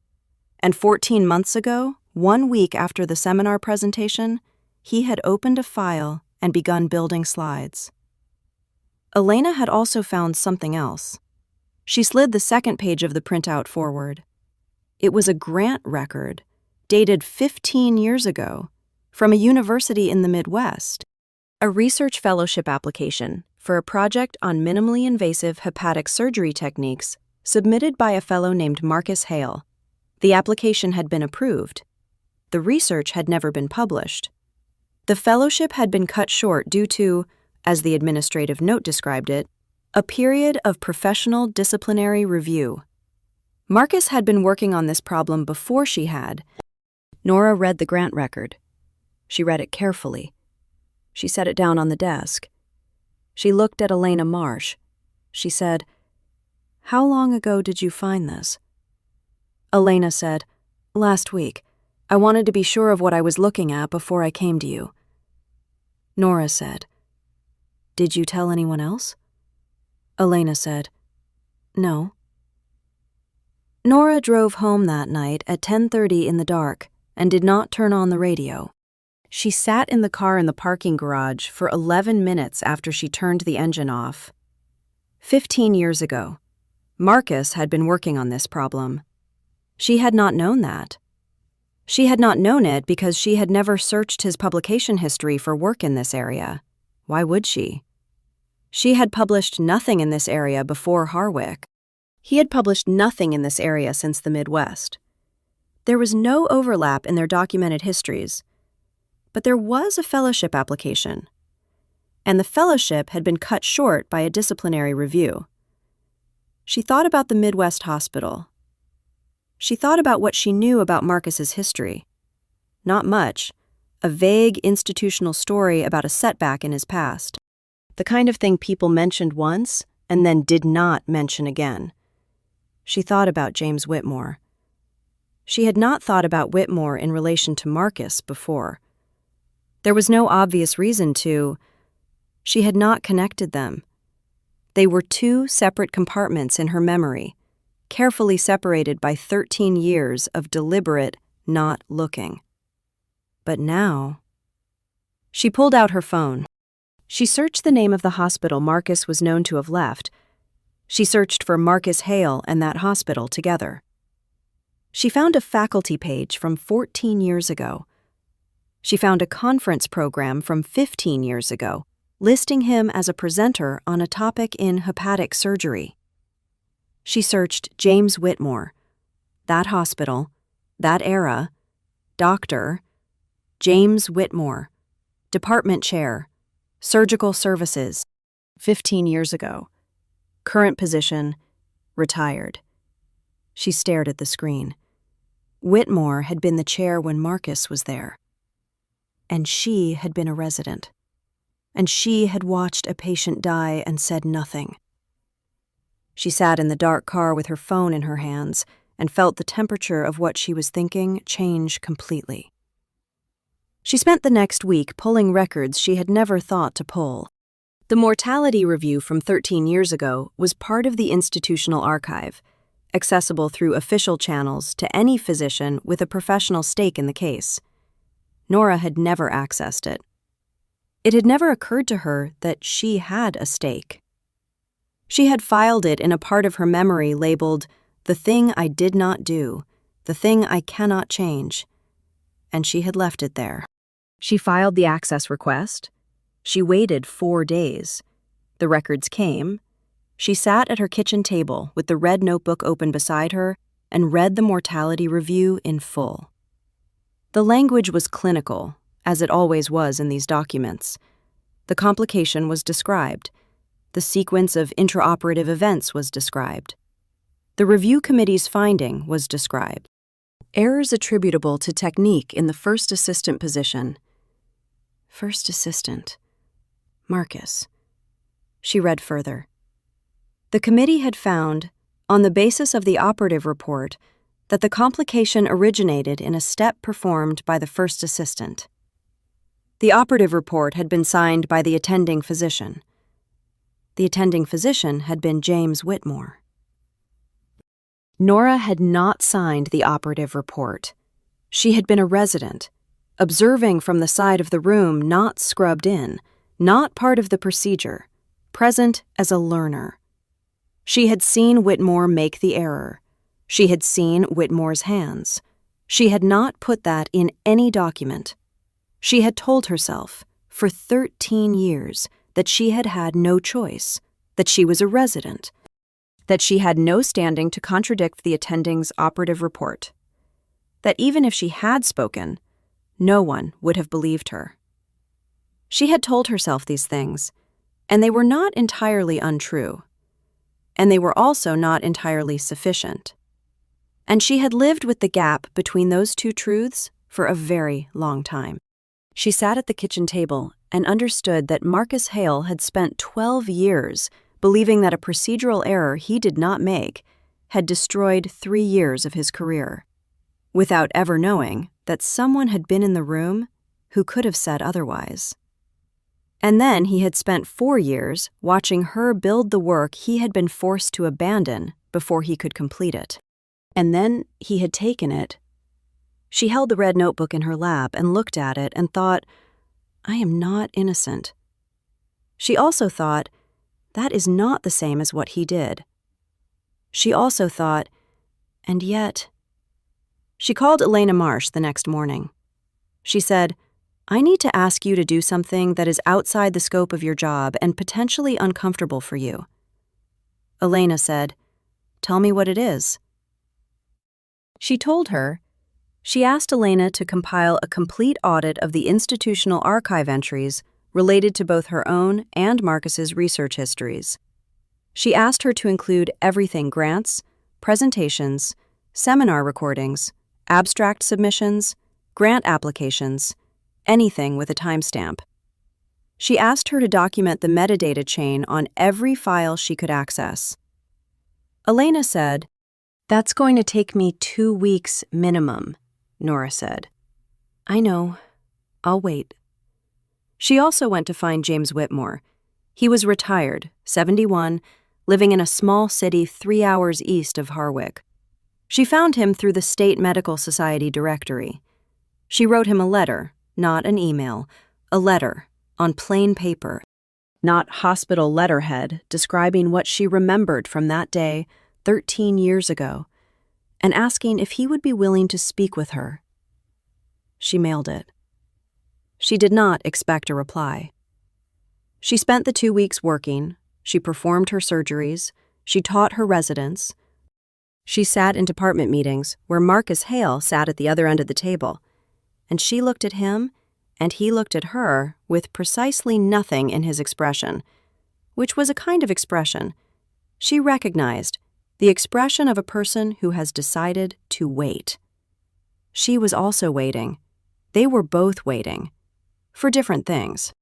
and 14 months ago, 1 week after the seminar presentation, he had opened a file and begun building slides. Elena had also found something else. She slid the 2nd page of the printout forward. It was a grant record, dated 15 years ago, from a university in the Midwest, a research fellowship application for a project on minimally invasive hepatic surgery techniques submitted by a fellow named Marcus Hale. The application had been approved. The research had never been published. The fellowship had been cut short due to, as the administrative note described it, a period of professional disciplinary review. Marcus had been working on this problem before she had. Nora read the grant record. She read it carefully. She set it down on the desk. She looked at Elena Marsh. She said, "How long ago did you find this?" Elena said, "Last week. I wanted to be sure of what I was looking at before I came to you." Nora said, "Did you tell anyone else?" Elena said, "No." Nora drove home that night at 10:30 in the dark and did not turn on the radio. She sat in the car in the parking garage for 11 minutes after she turned the engine off. 15 years ago, Marcus had been working on this problem. She had not known that. She had not known it because she had never searched his publication history for work in this area. Why would she? She had published nothing in this area before Harwick. He had published nothing in this area since the Midwest. There was no overlap in their documented histories, but there was a fellowship application, and the fellowship had been cut short by a disciplinary review. She thought about the Midwest hospital. She thought about what she knew about Marcus's history. Not much, a vague institutional story about a setback in his past. The kind of thing people mentioned once and then did not mention again. She thought about James Whitmore. She had not thought about Whitmore in relation to Marcus before. There was no obvious reason to. She had not connected them. They were 2 separate compartments in her memory, carefully separated by 13 years of deliberate not looking. But now, she pulled out her phone. She searched the name of the hospital Marcus was known to have left. She searched for Marcus Hale and that hospital together. She found a faculty page from 14 years ago. She found a conference program from 15 years ago, listing him as a presenter on a topic in hepatic surgery. She searched James Whitmore, that hospital, that era, doctor, James Whitmore, department chair, surgical services, 15 years ago, current position, retired. She stared at the screen. Whitmore had been the chair when Marcus was there. And she had been a resident. And she had watched a patient die and said nothing. She sat in the dark car with her phone in her hands and felt the temperature of what she was thinking change completely. She spent the next week pulling records she had never thought to pull. The mortality review from 13 years ago was part of the institutional archive, accessible through official channels to any physician with a professional stake in the case. Nora had never accessed it. It had never occurred to her that she had a stake. She had filed it in a part of her memory labeled, "The thing I did not do, the thing I cannot change," and she had left it there. She filed the access request. She waited 4 days. The records came. She sat at her kitchen table with the red notebook open beside her and read the mortality review in full. The language was clinical, as it always was in these documents. The complication was described. The sequence of intraoperative events was described. The review committee's finding was described. Errors attributable to technique in the first assistant position. First assistant. Marcus. She read further. The committee had found, on the basis of the operative report, that the complication originated in a step performed by the first assistant. The operative report had been signed by the attending physician. The attending physician had been James Whitmore. Nora had not signed the operative report. She had been a resident, observing from the side of the room, not scrubbed in, not part of the procedure, present as a learner. She had seen Whitmore make the error. She had seen Whitmore's hands. She had not put that in any document. She had told herself, for 13 years, that she had had no choice, that she was a resident, that she had no standing to contradict the attending's operative report, that even if she had spoken, no one would have believed her. She had told herself these things, and they were not entirely untrue, and they were also not entirely sufficient. And she had lived with the gap between those two truths for a very long time. She sat at the kitchen table and understood that Marcus Hale had spent 12 years believing that a procedural error he did not make had destroyed 3 years of his career, without ever knowing that someone had been in the room who could have said otherwise. And then he had spent 4 years watching her build the work he had been forced to abandon before he could complete it. And then he had taken it. She held the red notebook in her lap and looked at it and thought, I am not innocent. She also thought, that is not the same as what he did. She also thought, and yet. She called Elena Marsh the next morning. She said, I need to ask you to do something that is outside the scope of your job and potentially uncomfortable for you. Elena said, tell me what it is. She told her. She asked Elena to compile a complete audit of the institutional archive entries related to both her own and Marcus's research histories. She asked her to include everything grants, presentations, seminar recordings, abstract submissions, grant applications, anything with a timestamp. She asked her to document the metadata chain on every file she could access. Elena said, that's going to take me 2 weeks minimum, Nora said. I know. I'll wait. She also went to find James Whitmore. He was retired, 71, living in a small city 3 hours east of Harwick. She found him through the State Medical Society directory. She wrote him a letter, not an email, a letter, on plain paper, not hospital letterhead describing what she remembered from that day 13 years ago, and asking if he would be willing to speak with her. She mailed it. She did not expect a reply. She spent the 2 weeks working, she performed her surgeries, she taught her residents. She sat in department meetings where Marcus Hale sat at the other end of the table, and she looked at him and he looked at her with precisely nothing in his expression, which was a kind of expression. She recognized the expression of a person who has decided to wait. She was also waiting. They were both waiting. For different things.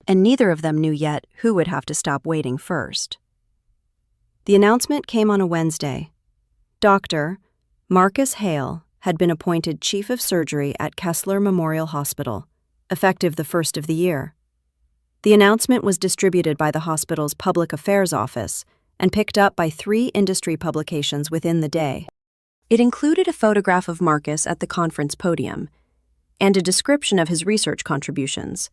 And neither of them knew yet who would have to stop waiting first. The announcement came on a Wednesday. Dr. Marcus Hale had been appointed Chief of Surgery at Kessler Memorial Hospital, effective the 1st of the year. The announcement was distributed by the hospital's Public Affairs Office and picked up by 3 industry publications within the day. It included a photograph of Marcus at the conference podium and a description of his research contributions,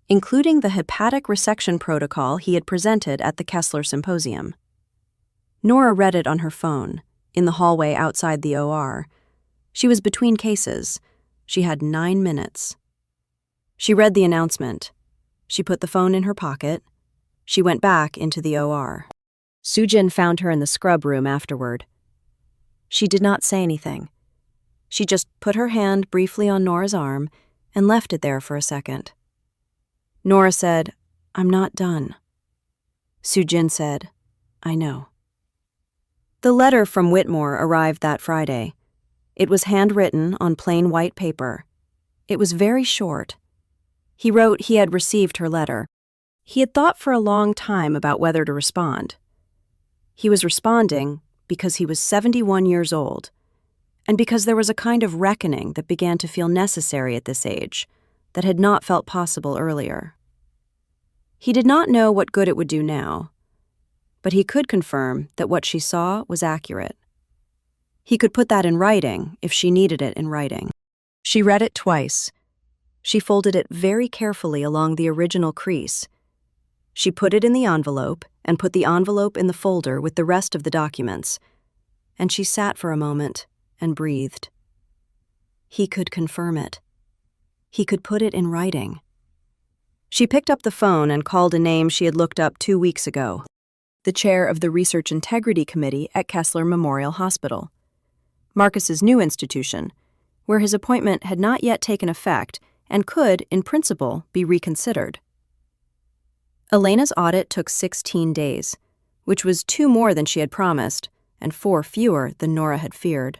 including the hepatic resection protocol he had presented at the Kessler Symposium. Nora read it on her phone, in the hallway outside the OR. She was between cases. She had 9 minutes. She read the announcement. She put the phone in her pocket. She went back into the OR. Sujin found her in the scrub room afterward. She did not say anything. She just put her hand briefly on Nora's arm and left it there for a second. Nora said, "I'm not done." Sujin said, "I know." The letter from Whitmore arrived that Friday. It was handwritten on plain white paper. It was very short. He wrote he had received her letter. He had thought for a long time about whether to respond. He was responding because he was 71 years old, and because there was a kind of reckoning that began to feel necessary at this age that had not felt possible earlier. He did not know what good it would do now, but he could confirm that what she saw was accurate. He could put that in writing if she needed it in writing. She read it twice. She folded it very carefully along the original crease. She put it in the envelope and put the envelope in the folder with the rest of the documents, and she sat for a moment and breathed. He could confirm it. He could put it in writing. She picked up the phone and called a name she had looked up 2 weeks ago, the chair of the Research Integrity Committee at Kessler Memorial Hospital, Marcus's new institution, where his appointment had not yet taken effect and could, in principle, be reconsidered. Elena's audit took 16 days, which was 2 more than she had promised and 4 fewer than Nora had feared.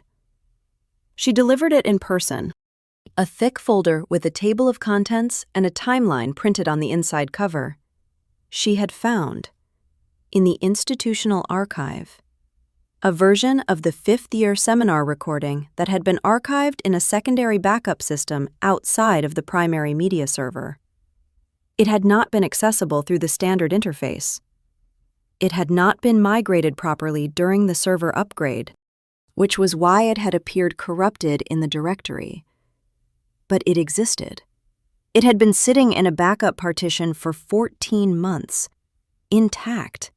She delivered it in person, a thick folder with a table of contents and a timeline printed on the inside cover. She had found, in the institutional archive, a version of the 5th-year seminar recording that had been archived in a secondary backup system outside of the primary media server. It had not been accessible through the standard interface. It had not been migrated properly during the server upgrade, which was why it had appeared corrupted in the directory. But it existed. It had been sitting in a backup partition for 14 months, intact,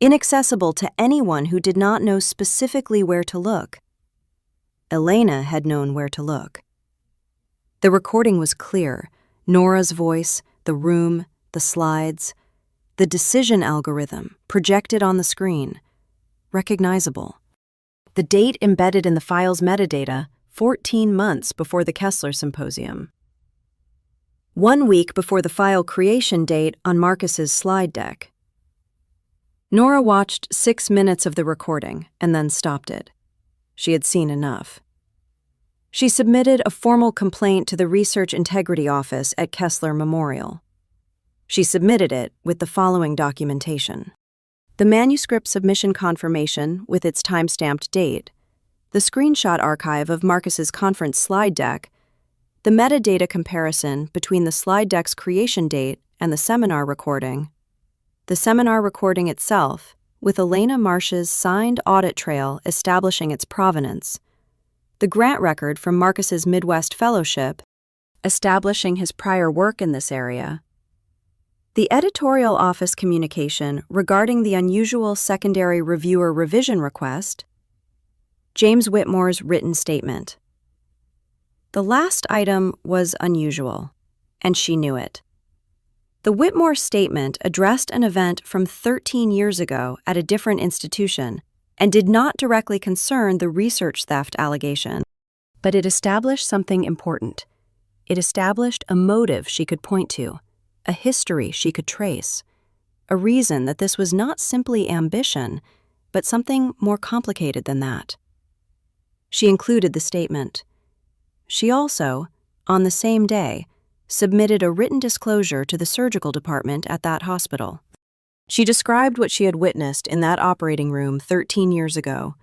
inaccessible to anyone who did not know specifically where to look. Elena had known where to look. The recording was clear, Nora's voice, the room, the slides, the decision algorithm projected on the screen, recognizable. The date embedded in the file's metadata, 14 months before the Kessler Symposium. 1 week before the file creation date on Marcus's slide deck. Nora watched 6 minutes of the recording and then stopped it. She had seen enough. She submitted a formal complaint to the Research Integrity Office at Kessler Memorial. She submitted it with the following documentation: the manuscript submission confirmation with its time-stamped date, the screenshot archive of Marcus's conference slide deck, the metadata comparison between the slide deck's creation date and the seminar recording, the seminar recording itself with Elena Marsh's signed audit trail establishing its provenance, the grant record from Marcus's Midwest Fellowship establishing his prior work in this area, the editorial office communication regarding the unusual secondary reviewer revision request, James Whitmore's written statement. The last item was unusual, and she knew it. The Whitmore statement addressed an event from 13 years ago at a different institution and did not directly concern the research theft allegation, but it established something important. It established a motive she could point to, a history she could trace, a reason that this was not simply ambition, but something more complicated than that. She included the statement. She also, on the same day, submitted a written disclosure to the surgical department at that hospital. She described what she had witnessed in that operating room 13 years ago.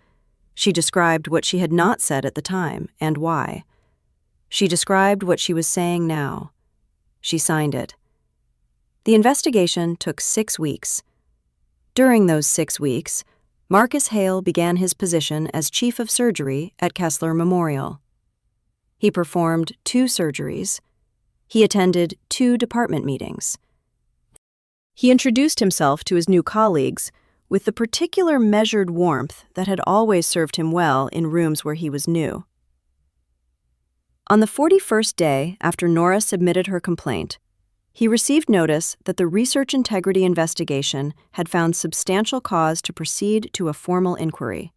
She described what she had not said at the time and why. She described what she was saying now. She signed it. The investigation took 6 weeks. During those 6 weeks, Marcus Hale began his position as chief of surgery at Kessler Memorial. He performed 2 surgeries. He attended 2 department meetings. He introduced himself to his new colleagues with the particular measured warmth that had always served him well in rooms where he was new. On the 41st day after Nora submitted her complaint, he received notice that the research integrity investigation had found substantial cause to proceed to a formal inquiry,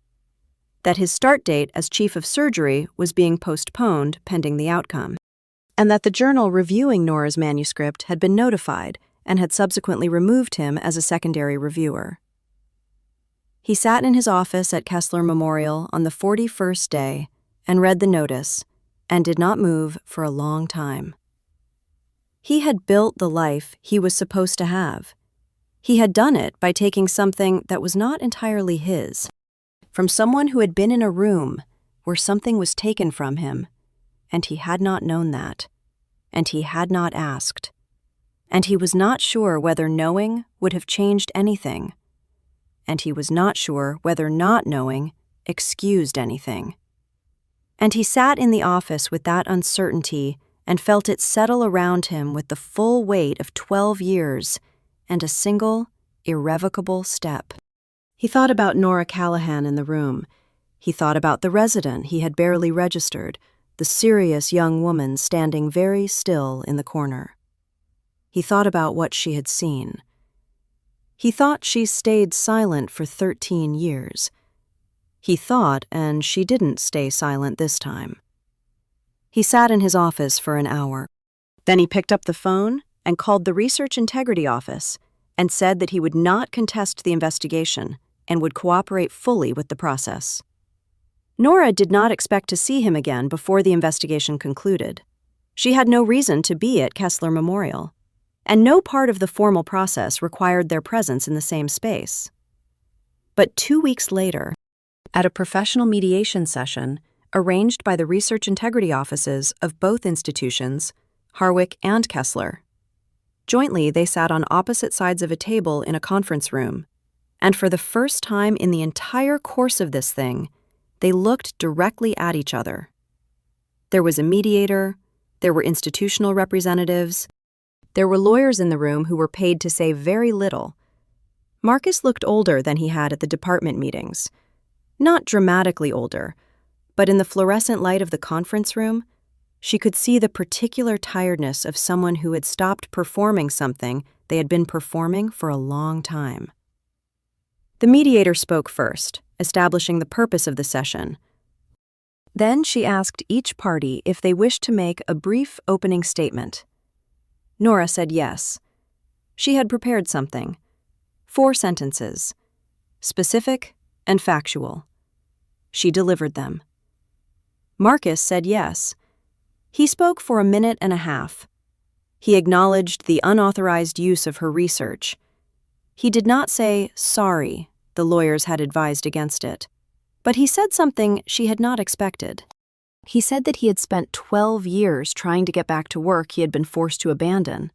that his start date as chief of surgery was being postponed pending the outcome, and that the journal reviewing Nora's manuscript had been notified and had subsequently removed him as a secondary reviewer. He sat in his office at Kessler Memorial on the 41st day and read the notice, and did not move for a long time. He had built the life he was supposed to have. He had done it by taking something that was not entirely his, from someone who had been in a room where something was taken from him, and he had not known that, and he had not asked, and he was not sure whether knowing would have changed anything, and he was not sure whether not knowing excused anything. And he sat in the office with that uncertainty and felt it settle around him with the full weight of 12 years and a single, irrevocable step. He thought about Nora Callahan in the room. He thought about the resident he had barely registered, the serious young woman standing very still in the corner. He thought about what she had seen. He thought she stayed silent for 13 years. He thought, and she didn't stay silent this time. He sat in his office for an hour. Then he picked up the phone and called the Research Integrity Office and said that he would not contest the investigation and would cooperate fully with the process. Nora did not expect to see him again before the investigation concluded. She had no reason to be at Kessler Memorial, and no part of the formal process required their presence in the same space. But 2 weeks later, at a professional mediation session arranged by the research integrity offices of both institutions, Harwick and Kessler, jointly they sat on opposite sides of a table in a conference room, and for the first time in the entire course of this thing, they looked directly at each other. There was a mediator, there were institutional representatives, there were lawyers in the room who were paid to say very little. Marcus looked older than he had at the department meetings. Not dramatically older, but in the fluorescent light of the conference room, she could see the particular tiredness of someone who had stopped performing something they had been performing for a long time. The mediator spoke first, establishing the purpose of the session. Then she asked each party if they wished to make a brief opening statement. Nora said yes. She had prepared something. 4 sentences, specific and factual. She delivered them. Marcus said yes. He spoke for a minute and a half. He acknowledged the unauthorized use of her research. He did not say, sorry, the lawyers had advised against it, but he said something she had not expected. He said that he had spent 12 years trying to get back to work he had been forced to abandon,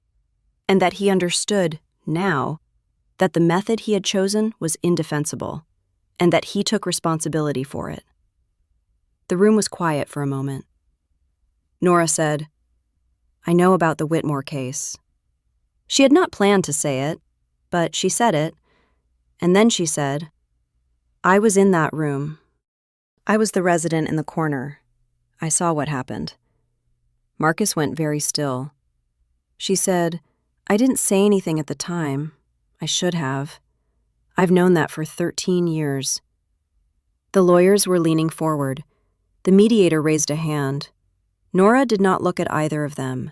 and that he understood, now, that the method he had chosen was indefensible, and that he took responsibility for it. The room was quiet for a moment. Nora said, I know about the Whitmore case. She had not planned to say it, but she said it, and then she said, I was in that room. I was the resident in the corner. I saw what happened. Marcus went very still. She said, I didn't say anything at the time. I should have. I've known that for 13 years. The lawyers were leaning forward. The mediator raised a hand. Nora did not look at either of them.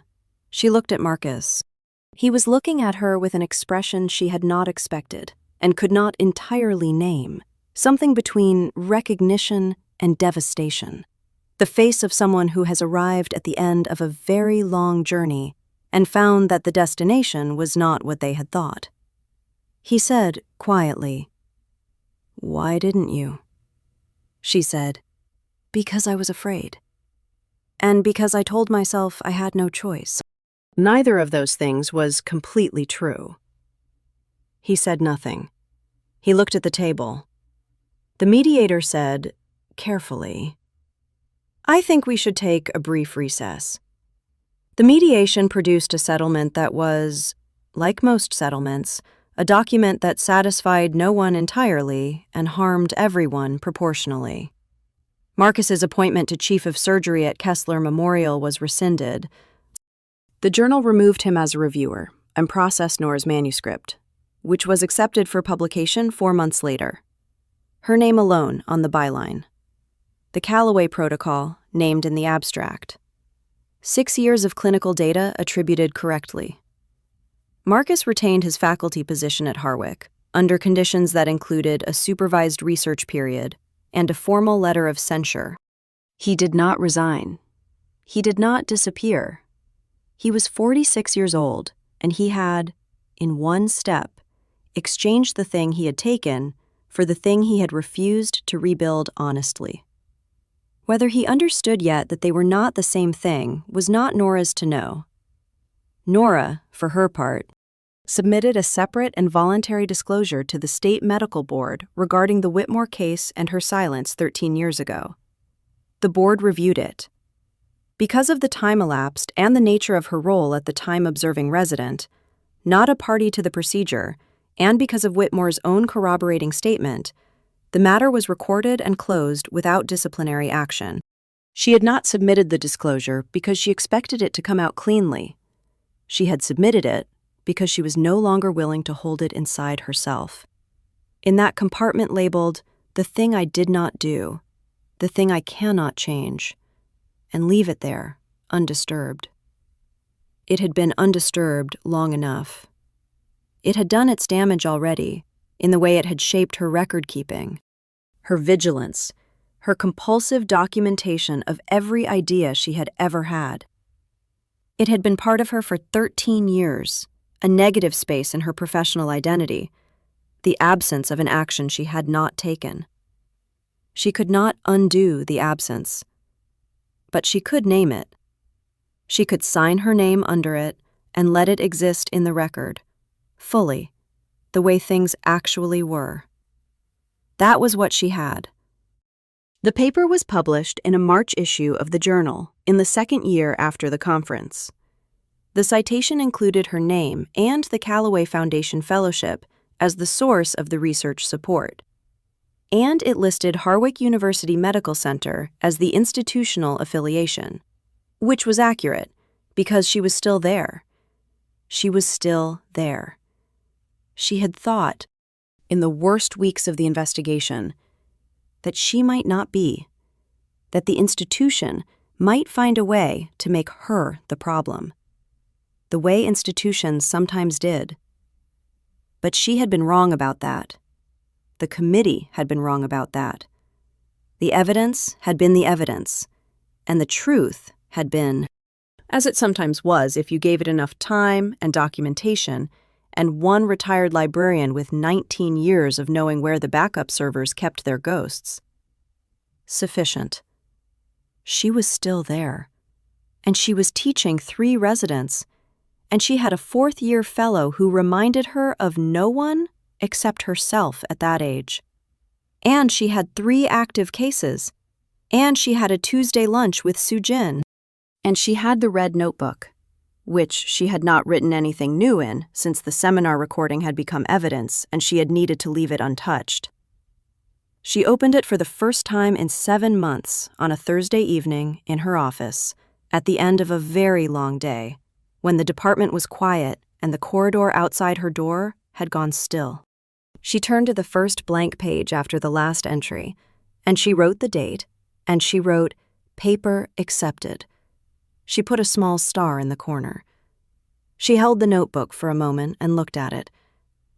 She looked at Marcus. He was looking at her with an expression she had not expected and could not entirely name, something between recognition and devastation. The face of someone who has arrived at the end of a very long journey and found that the destination was not what they had thought. He said quietly, Why didn't you? She said, Because I was afraid. And because I told myself I had no choice. Neither of those things was completely true. He said nothing. He looked at the table. The mediator said, carefully, I think we should take a brief recess. The mediation produced a settlement that was, like most settlements, a document that satisfied no one entirely and harmed everyone proportionally. Marcus's appointment to chief of surgery at Kessler Memorial was rescinded. The journal removed him as a reviewer and processed Nora's manuscript, which was accepted for publication 4 months later. Her name alone on the byline. The Callaway Protocol, named in the abstract. 6 years of clinical data attributed correctly. Marcus retained his faculty position at Harwick, under conditions that included a supervised research period and a formal letter of censure. He did not resign. He did not disappear. He was 46 years old, and he had, in one step, exchanged the thing he had taken for the thing he had refused to rebuild honestly. Whether he understood yet that they were not the same thing was not Nora's to know. Nora, for her part, submitted a separate and voluntary disclosure to the State Medical Board regarding the Whitmore case and her silence 13 years ago. The board reviewed it. Because of the time elapsed and the nature of her role at the time observing resident, not a party to the procedure, and because of Whitmore's own corroborating statement, the matter was recorded and closed without disciplinary action. She had not submitted the disclosure because she expected it to come out cleanly. She had submitted it because she was no longer willing to hold it inside herself. In that compartment labeled, "The thing I did not do, the thing I cannot change," and leave it there, undisturbed. It had been undisturbed long enough. It had done its damage already, in the way it had shaped her record-keeping, her vigilance, her compulsive documentation of every idea she had ever had. It had been part of her for 13 years, a negative space in her professional identity, the absence of an action she had not taken. She could not undo the absence, but she could name it. She could sign her name under it and let it exist in the record, fully, the way things actually were. That was what she had. The paper was published in a March issue of the Journal in the second year after the conference. The citation included her name and the Callaway Foundation Fellowship as the source of the research support. And it listed Harwick University Medical Center as the institutional affiliation, which was accurate because she was still there. She was still there. She had thought, in the worst weeks of the investigation, that she might not be, that the institution might find a way to make her the problem, the way institutions sometimes did. But she had been wrong about that. The committee had been wrong about that. The evidence had been the evidence, and the truth had been, as it sometimes was if you gave it enough time and documentation, and one retired librarian with 19 years of knowing where the backup servers kept their ghosts. Sufficient. She was still there, and she was teaching 3 residents, and she had a 4th-year fellow who reminded her of no one except herself at that age. And she had 3 active cases, and she had a Tuesday lunch with Sujin, and she had the red notebook, which she had not written anything new in since the seminar recording had become evidence and she had needed to leave it untouched. She opened it for the first time in 7 months on a Thursday evening in her office at the end of a very long day, when the department was quiet and the corridor outside her door had gone still. She turned to the first blank page after the last entry, and she wrote the date, and she wrote, "Paper accepted." She put a small star in the corner. She held the notebook for a moment and looked at it.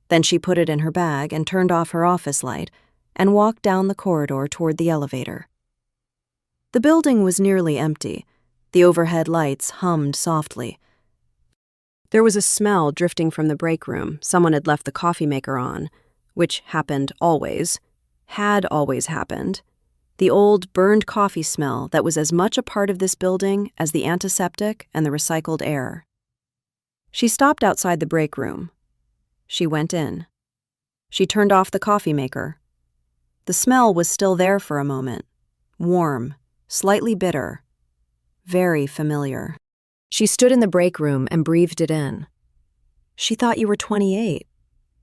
Then she put it in her bag and turned off her office light and walked down the corridor toward the elevator. The building was nearly empty. The overhead lights hummed softly. There was a smell drifting from the break room. Someone had left the coffee maker on, which happened always, had always happened. The old, burned coffee smell that was as much a part of this building as the antiseptic and the recycled air. She stopped outside the break room. She went in. She turned off the coffee maker. The smell was still there for a moment, warm, slightly bitter, very familiar. She stood in the break room and breathed it in. She thought you were 28.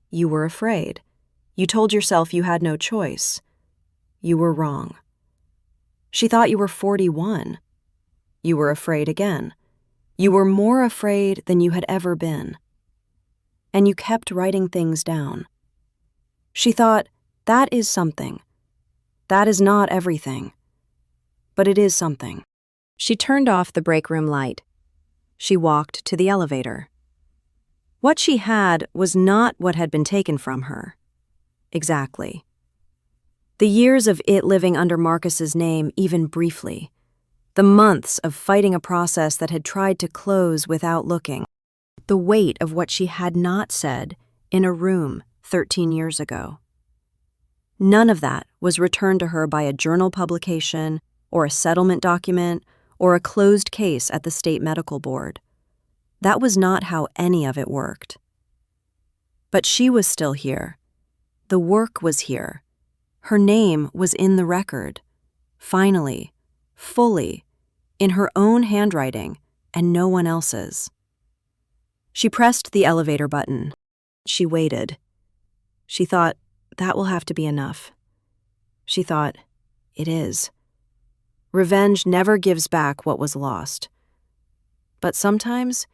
You were afraid. You told yourself you had no choice. You were wrong. She thought you were 41. You were afraid again. You were more afraid than you had ever been. And you kept writing things down. She thought, that is something. That is not everything. But it is something. She turned off the break room light. She walked to the elevator. What she had was not what had been taken from her. Exactly. The years of it living under Marcus's name, even briefly. The months of fighting a process that had tried to close without looking. The weight of what she had not said in a room 13 years ago. None of that was returned to her by a journal publication or a settlement document or a closed case at the state medical board. That was not how any of it worked. But she was still here. The work was here. Her name was in the record. Finally, fully, in her own handwriting and no one else's. She pressed the elevator button. She waited. She thought, that will have to be enough. She thought, it is. Revenge never gives back what was lost. But sometimes,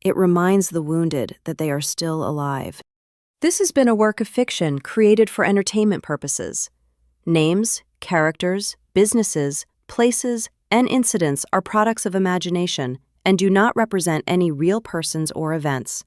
it reminds the wounded that they are still alive. This has been a work of fiction created for entertainment purposes. Names, characters, businesses, places, and incidents are products of imagination and do not represent any real persons or events.